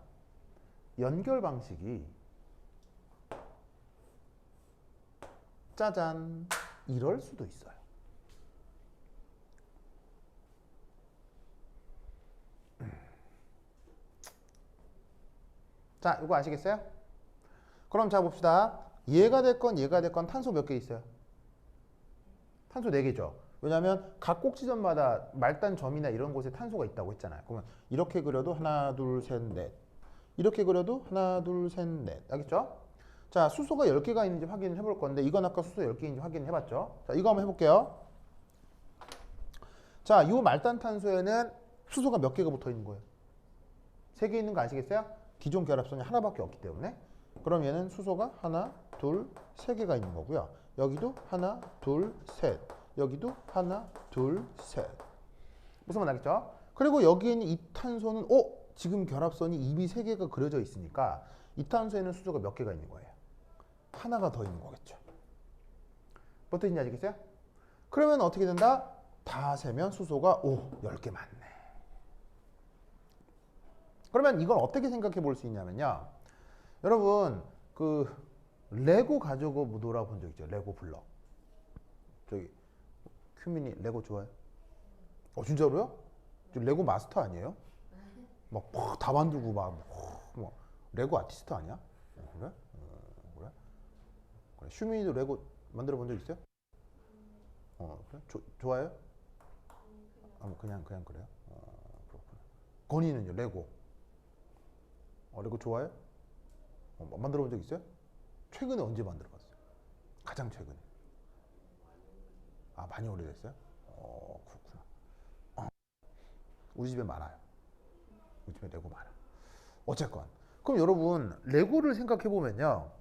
연결 방식이 짜잔 이럴 수도 있어요. 자, 이거 아시겠어요? 그럼 자 봅시다. 얘가 됐건 탄소 몇 개 있어요? 탄소 4개죠. 왜냐하면 각 꼭지점마다 말단 점이나 이런 곳에 탄소가 있다고 했잖아요. 그러면 이렇게 그려도 하나, 둘, 셋, 넷. 이렇게 그려도 하나, 둘, 셋, 넷. 알겠죠? 자, 수소가 10개가 있는지 확인을 해볼 건데 이건 아까 수소 10개인지 확인을 해봤죠? 자, 이거 한번 해볼게요. 자, 이 말단 탄소에는 수소가 몇 개가 붙어 있는 거예요? 3개 있는 거 아시겠어요? 기존 결합선이 하나밖에 없기 때문에. 그럼 얘는 수소가 하나, 둘, 3개가 있는 거고요. 여기도 하나, 둘, 셋. 여기도 하나, 둘, 셋. 무슨 말 알겠죠? 그리고 여기에 있는 이 탄소는 지금 결합선이 입이 3개가 그려져 있으니까 이 탄소에는 수소가 몇 개가 있는 거예요? 하나가 더 있는 거겠죠. 뭔 뜻인지 아시겠어요? 그러면 어떻게 된다? 다 세면 수소가 10개 많네. 그러면 이걸 어떻게 생각해 볼 수 있냐면요. 여러분 그 레고 가지고 놀아본 적 있죠? 레고 블럭. 저기 큐민이 레고 좋아해? 진짜로요? 저 레고 마스터 아니에요? 막 다 만들고 막 레고 아티스트 아니야? 그래? 그래? 그래. 슈민이도 레고 만들어 본 적 있어요? 그래? 좋아해요? 뭐 그냥 그래요? 그렇구나. 건이는요? 레고. 레고 좋아해? 만들어 본 적 있어요? 최근에 언제 만들어 봤어요? 가장 최근에. 많이 오래됐어요? 그렇구나. 우리 집에 많아요. 우리 집에 레고 많아. 어쨌건. 그럼 여러분, 레고를 생각해 보면요.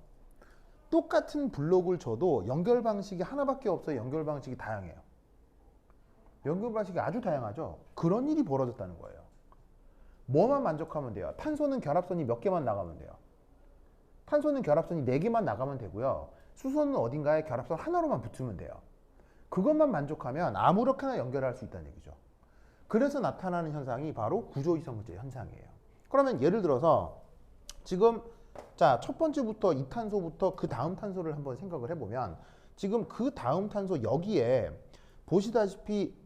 똑같은 블록을 줘도 연결 방식이 하나밖에 없어요. 연결 방식이 다양해요. 연결 방식이 아주 다양하죠. 그런 일이 벌어졌다는 거예요. 뭐만 만족하면 돼요? 탄소는 결합선이 몇 개만 나가면 돼요. 탄소는 결합선이 4개만 나가면 되고요. 수소는 어딘가에 결합선 하나로만 붙으면 돼요. 그것만 만족하면 아무렇게나 연결할 수 있다는 얘기죠. 그래서 나타나는 현상이 바로 구조이성물질 현상이에요. 그러면 예를 들어서 지금 자, 첫 번째부터 이 탄소부터 그 다음 탄소를 한번 생각을 해보면 지금 그 다음 탄소 여기에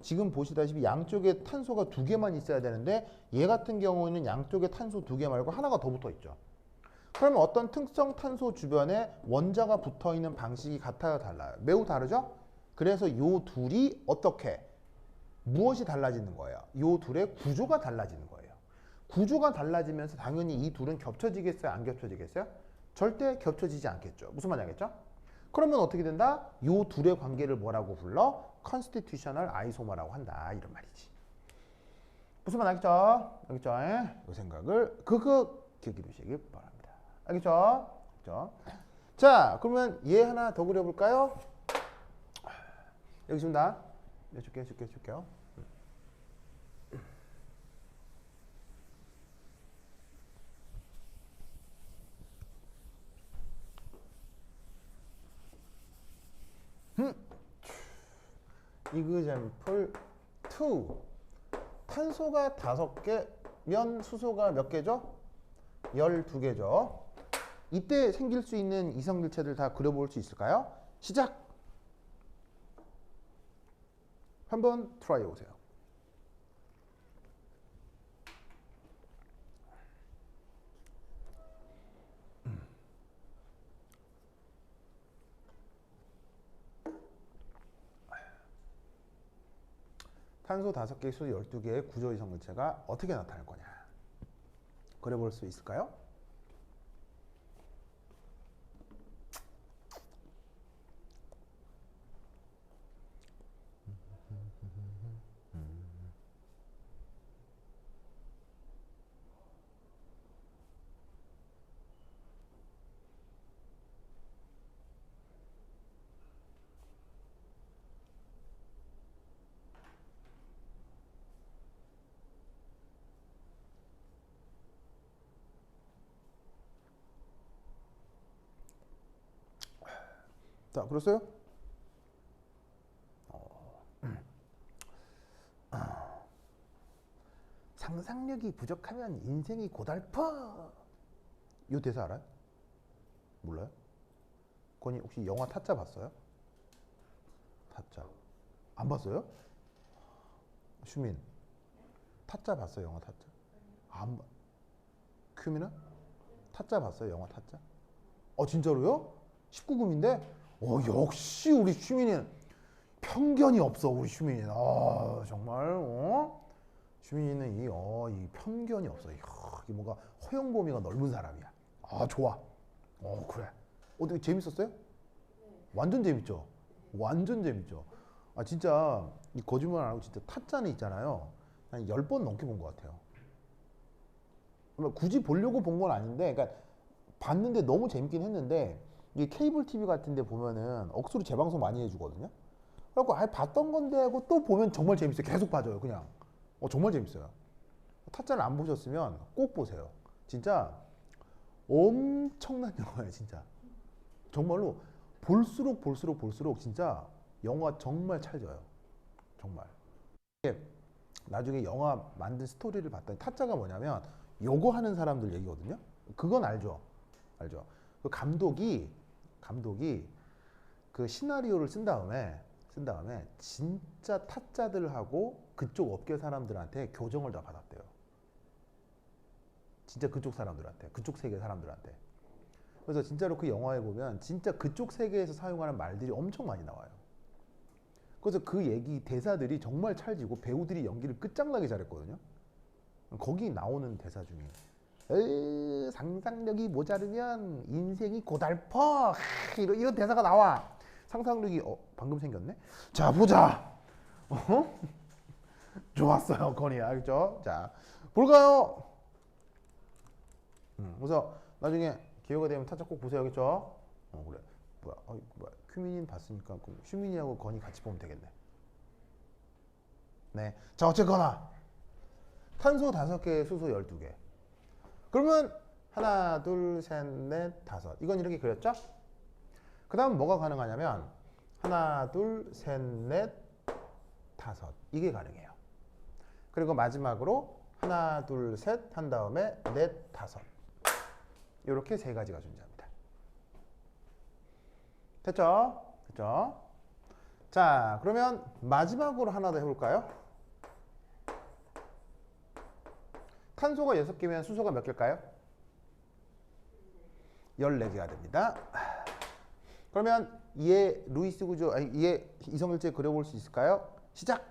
지금 보시다시피 양쪽에 탄소가 2개만 있어야 되는데 얘 같은 경우에는 양쪽에 탄소 2개 말고 하나가 더 붙어 있죠. 그러면 어떤 특성 탄소 주변에 원자가 붙어 있는 방식이 같아요, 달라요? 매우 다르죠? 그래서 요 둘이 어떻게 무엇이 달라지는 거예요? 요 둘의 구조가 달라지는 거예요. 구조가 달라지면서 당연히 이 둘은 겹쳐지겠어요? 안 겹쳐지겠어요? 절대 겹쳐지지 않겠죠. 무슨 말이겠죠? 그러면 어떻게 된다? 요 둘의 관계를 뭐라고 불러? constitutional isomer라고 한다. 이런 말이지. 무슨 말 알겠죠? 알겠죠? 이 생각을 기억해 두시기 바랍니다. 알겠죠? 그렇죠? 자, 그러면 얘 하나 더 그려볼까요? 여기 있습니다. 줄게요. example 2. 탄소가 5개면 수소가 몇 개죠? 12개죠. 이때 생길 수 있는 이성질체들 다 그려볼 수 있을까요? 시작! 한번 트라이 해보세요. 탄소 5개, 수소 12개의 구조 이성물체가 어떻게 나타날 거냐? 그려볼 수 있을까요? 자, 그랬어요? 상상력이 부족하면 인생이 고달퍼. 이 대사 알아요? 몰라요? 건이 혹시 영화 타짜 봤어요? 타짜 안 봤어요? 슈민 타짜 봤어요? 영화 타짜? 안 봐. 큐민은? 타짜 봤어요? 영화 타짜? 진짜로요? 19금인데? 역시 우리 슈민이는 편견이 없어. 우리 슈민이는 정말 슈민이는 이 편견이 없어. 이게 뭔가 허용 범위가 넓은 사람이야. 좋아. 그래. 어떻게 재밌었어요? 완전 재밌죠? 완전 재밌죠? 진짜 이 거짓말 안 하고 진짜 타짜는 있잖아요. 한 10번 넘게 본 것 같아요. 굳이 보려고 본 건 아닌데, 그러니까 봤는데 너무 재밌긴 했는데, 이게 케이블 TV 같은 데 보면은 억수로 재방송 많이 해주거든요. 그래갖고 봤던 건데 하고 또 보면 정말 재밌어요. 계속 봐줘요, 그냥. 정말 재밌어요. 타짜를 안 보셨으면 꼭 보세요. 진짜 엄청난 영화예요, 진짜. 정말로 볼수록 진짜 영화 정말 찰져요. 정말. 이게 나중에 영화 만든 스토리를 봤더니 타짜가 뭐냐면 요거 하는 사람들 얘기거든요. 그건 알죠. 알죠. 그 감독이 그 시나리오를 쓴 다음에 진짜 타짜들하고 그쪽 업계 사람들한테 교정을 다 받았대요. 진짜 그쪽 사람들한테, 그쪽 세계 사람들한테. 그래서 진짜로 그 영화에 보면 진짜 그쪽 세계에서 사용하는 말들이 엄청 많이 나와요. 그래서 그 얘기 대사들이 정말 찰지고 배우들이 연기를 끝장나게 잘했거든요. 거기 나오는 대사 중에 상상력이 모자르면 인생이 고달퍼 이런 대사가 나와. 상상력이 방금 생겼네. 자 보자. 좋았어요 건이 알겠죠? 자 볼까요? 그래서 나중에 기회가 되면 타짜 꼭 보세요 알겠죠? 그래. 뭐야 큐민인 봤으니까 슈민이하고 건이 같이 보면 되겠네. 네. 자 어쨌거나 탄소 5개, 수소 12개. 그러면 하나, 둘, 셋, 넷, 다섯. 이건 이렇게 그렸죠? 그 다음 뭐가 가능하냐면 하나, 둘, 셋, 넷, 다섯. 이게 가능해요. 그리고 마지막으로 하나, 둘, 셋 한 다음에 넷, 다섯. 이렇게 세 가지가 존재합니다. 됐죠? 됐죠? 자, 그러면 마지막으로 하나 더 해볼까요? 탄소가 6개면 수소가 몇 개일까요? 14개가 됩니다. 그러면 이에 루이스 구조, 아니 이에 이성일체 그려볼 수 있을까요? 시작!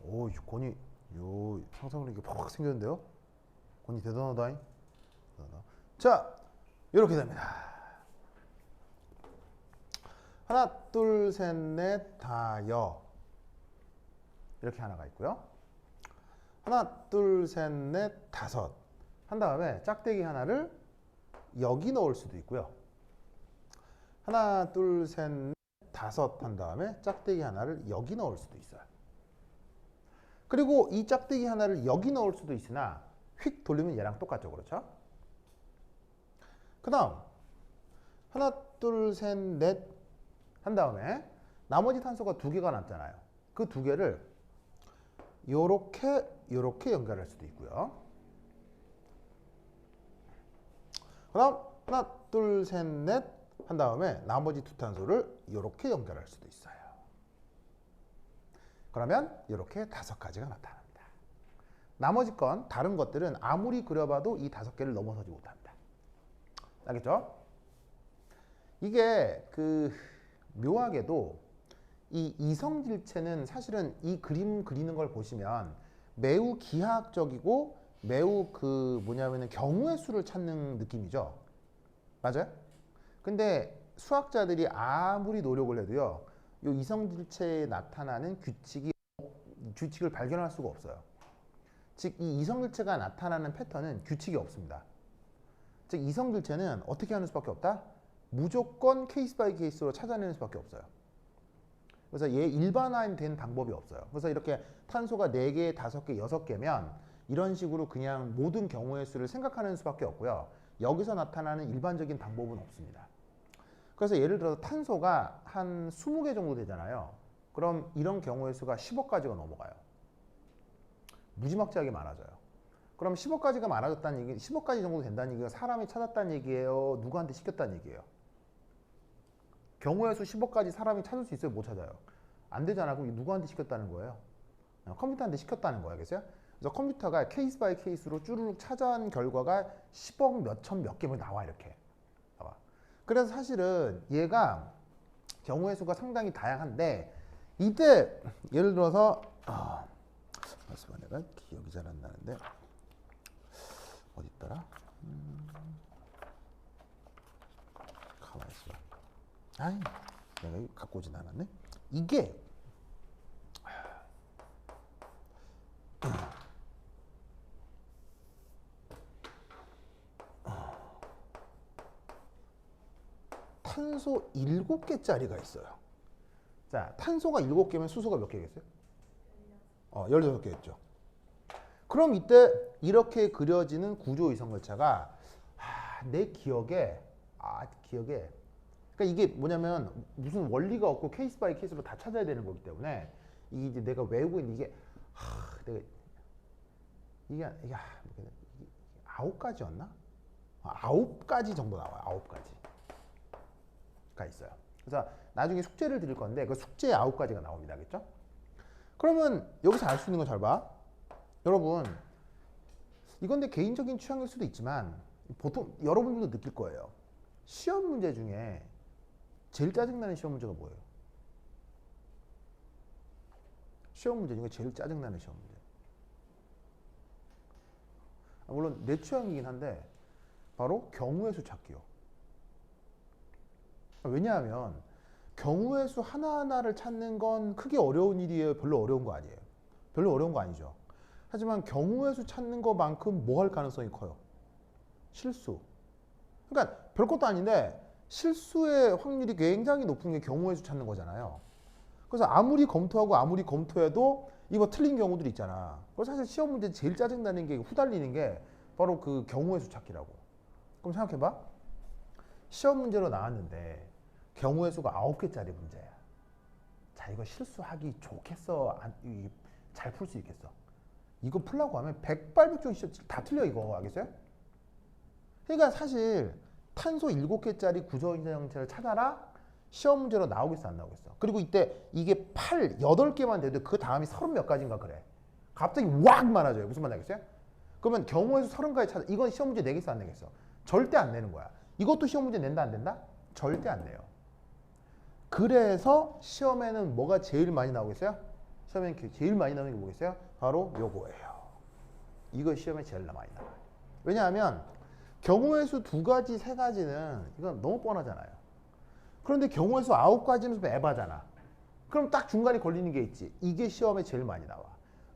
오, 권이 요 상상력이 팍팍 생겼는데요? 권이 대단하다잉. 대단하다. 자, 이렇게 됩니다. 하나, 둘, 셋, 넷, 다여. 이렇게 하나가 있고요. 하나, 둘, 셋, 넷, 다섯. 한 다음에 짝대기 하나를 여기 넣을 수도 있고요. 하나, 둘, 셋, 넷, 다섯 한 다음에 짝대기 하나를 여기 넣을 수도 있어요. 그리고 이 짝대기 하나를 여기 넣을 수도 있으나 휙 돌리면 얘랑 똑같죠. 그렇죠? 그 다음 하나, 둘, 셋, 넷 한 다음에 나머지 탄소가 2개가 남잖아요. 그 2개를 요렇게 연결할 수도 있고요. 그 다음 하나, 둘, 셋, 넷 한 다음에 나머지 2탄소를 요렇게 연결할 수도 있어요. 그러면 이렇게 5가지가 나타납니다. 나머지 건 다른 것들은 아무리 그려봐도 이 5개를 넘어서지 못합니다. 알겠죠? 이게 묘하게도 이 이성질체는 사실은 이 그림 그리는 걸 보시면 매우 기하학적이고 매우 뭐냐면은 경우의 수를 찾는 느낌이죠. 맞아요? 근데 수학자들이 아무리 노력을 해도요, 이 이성질체에 나타나는 규칙을 발견할 수가 없어요. 즉, 이 이성질체가 나타나는 패턴은 규칙이 없습니다. 즉, 이성질체는 어떻게 하는 수밖에 없다? 무조건 케이스 바이 케이스로 찾아내는 수밖에 없어요. 그래서 얘 일반화된 방법이 없어요. 그래서 이렇게 탄소가 4개, 5개, 6개면 이런 식으로 그냥 모든 경우의 수를 생각하는 수밖에 없고요. 여기서 나타나는 일반적인 방법은 없습니다. 그래서 예를 들어서 탄소가 한 20개 정도 되잖아요. 그럼 이런 경우의 수가 10억 가지가 넘어가요. 무지막지하게 많아져요. 그럼 10억 가지가 많아졌다는 얘기, 10억 가지 정도 된다는 얘기가 사람이 찾았다는 얘기예요? 누구한테 시켰다는 얘기예요? 경우의 수 10억 가지 사람이 찾을 수 있어요? 못 찾아요? 안 되잖아. 그럼 누구한테 시켰다는 거예요? 컴퓨터한테 시켰다는 거예요. 알겠어요? 그래서 컴퓨터가 케이스 바이 케이스로 쭈루룩 찾아낸 결과가 10억 몇천 몇 개면 나와 이렇게. 봐봐. 그래서 사실은 얘가 경우의 수가 상당히 다양한데 이때 예를 들어서 말씀 내가 기억이 잘 안 나는데 어디 있더라? 가만히 있어. 아이, 내가 이거 갖고 오진 않았네. 이게 탄소 7개짜리가 있어요. 자, 탄소가 7개면 수소가 몇 개겠어요? 16개겠죠. 그럼 이때 이렇게 그려지는 구조 이성열차가 내 기억에 그러니까 이게 뭐냐면 무슨 원리가 없고 케이스 바이 케이스로 다 찾아야 되는 거기 때문에 이게 이제 내가 외우고 있는 이게 내가 이게 9가지였나? 9가지 정도 나와요. 9가지가 있어요. 그래서 나중에 숙제를 드릴 건데 그 숙제에 9가지가 나옵니다. 알겠죠? 그러면 여기서 알 수 있는 거 잘 봐. 여러분 이건 내 개인적인 취향일 수도 있지만 보통 여러분들도 느낄 거예요. 시험 문제 중에 제일 짜증나는 시험 문제가 뭐예요? 시험 문제 중에 제일 짜증나는 시험 문제. 물론 내 취향이긴 한데 바로 경우의 수 찾기요. 왜냐하면 경우의 수 하나하나를 찾는 건 크게 어려운 일이에요? 별로 어려운 거 아니에요? 별로 어려운 거 아니죠. 하지만 경우의 수 찾는 것만큼 뭐 할 가능성이 커요? 실수. 그러니까 별것도 아닌데 실수의 확률이 굉장히 높은 게 경우의 수 찾는 거잖아요. 그래서 아무리 검토하고 아무리 검토해도 이거 틀린 경우들이 있잖아. 그래서 사실 시험 문제 제일 짜증나는 게 후달리는 게 바로 그 경우의 수 찾기라고. 그럼 생각해봐. 시험 문제로 나왔는데 경우의 수가 9개짜리 문제야. 자, 이거 실수하기 좋겠어? 잘 풀 수 있겠어? 이거 풀라고 하면 백발백중 다 틀려 이거. 알겠어요? 그러니까 사실 탄소 7개짜리 구조인자형체를 찾아라. 시험 문제로 나오겠어 안 나오겠어? 그리고 이때 이게 8개만 돼도 그 다음이 30 몇 가지인가 그래. 갑자기 왁 많아져요. 무슨 말 알겠어요? 그러면 경우의 수 30가지 찾아. 이건 시험 문제 내겠어 안 내겠어? 절대 안 내는 거야. 이것도 시험 문제 낸다 안 된다? 절대 안 내요. 그래서 시험에는 뭐가 제일 많이 나오겠어요? 시험에는 제일 많이 나오는 게 뭐겠어요? 바로 요거예요. 이거 시험에 제일 많이 나와요. 왜냐하면 경우의 수 2가지, 3가지는 이건 너무 뻔하잖아요. 그런데 경우의 수 9가지는 좀 에바잖아. 그럼 딱 중간에 걸리는 게 있지. 이게 시험에 제일 많이 나와.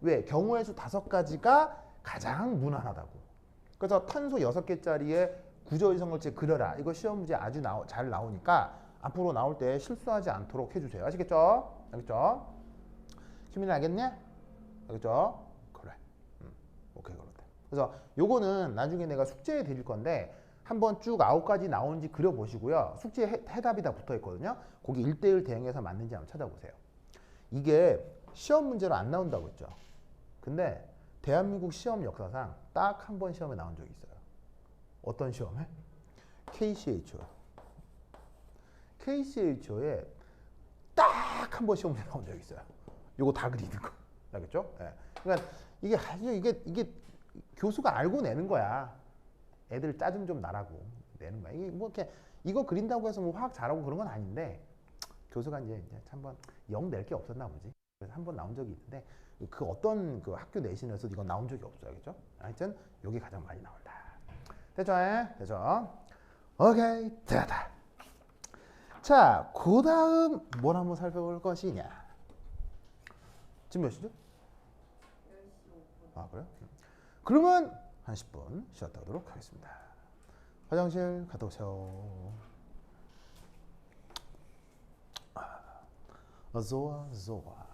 왜? 경우의 수 5가지가 가장 무난하다고. 그래서 탄소 6개짜리의 구조이성물체 그려라. 이거 시험 문제 아주 잘 나오니까 앞으로 나올 때 실수하지 않도록 해주세요. 아시겠죠? 알겠죠? 시민이 알겠냐? 알겠죠? 그래. 오케이, 그렇대. 그래서 요거는 나중에 내가 숙제에 드릴 건데 한번 쭉 9가지 나오는지 그려보시고요. 숙제에 해답이 다 붙어 있거든요. 거기 1대1 대응해서 맞는지 한번 찾아보세요. 이게 시험 문제로 안 나온다고 했죠. 근데 대한민국 시험 역사상 딱 한 번 시험에 나온 적이 있어요. 어떤 시험에? KCHO. KCHO에 딱 한 번 시험 문제 나온 적이 있어요. 요거 다 그리는 거. 알겠죠? 예. 그러니까 이게 교수가 알고 내는 거야. 애들 짜증 좀 나라고 내는 거야. 이게 뭐 이렇게 이거 그린다고 해서 뭐 화학 잘하고 그런 건 아닌데 교수가 이제 한번 영 낼 게 없었나 보지. 그래서 한 번 나온 적이 있는데 그 어떤 그 학교 내신에서 이건 나온 적이 없어요. 알겠죠? 하여튼 여기 가장 많이 나온다. 됐죠? 됐죠? 오케이, 됐다. 자, 그 다음 뭘 한번 살펴볼 것이냐. 지금 몇 시죠? 10시 5분. 아, 그래요? 그러면 한 10분 쉬었다 오도록 하겠습니다. 화장실 갔다 오세요. 좋아, 좋아.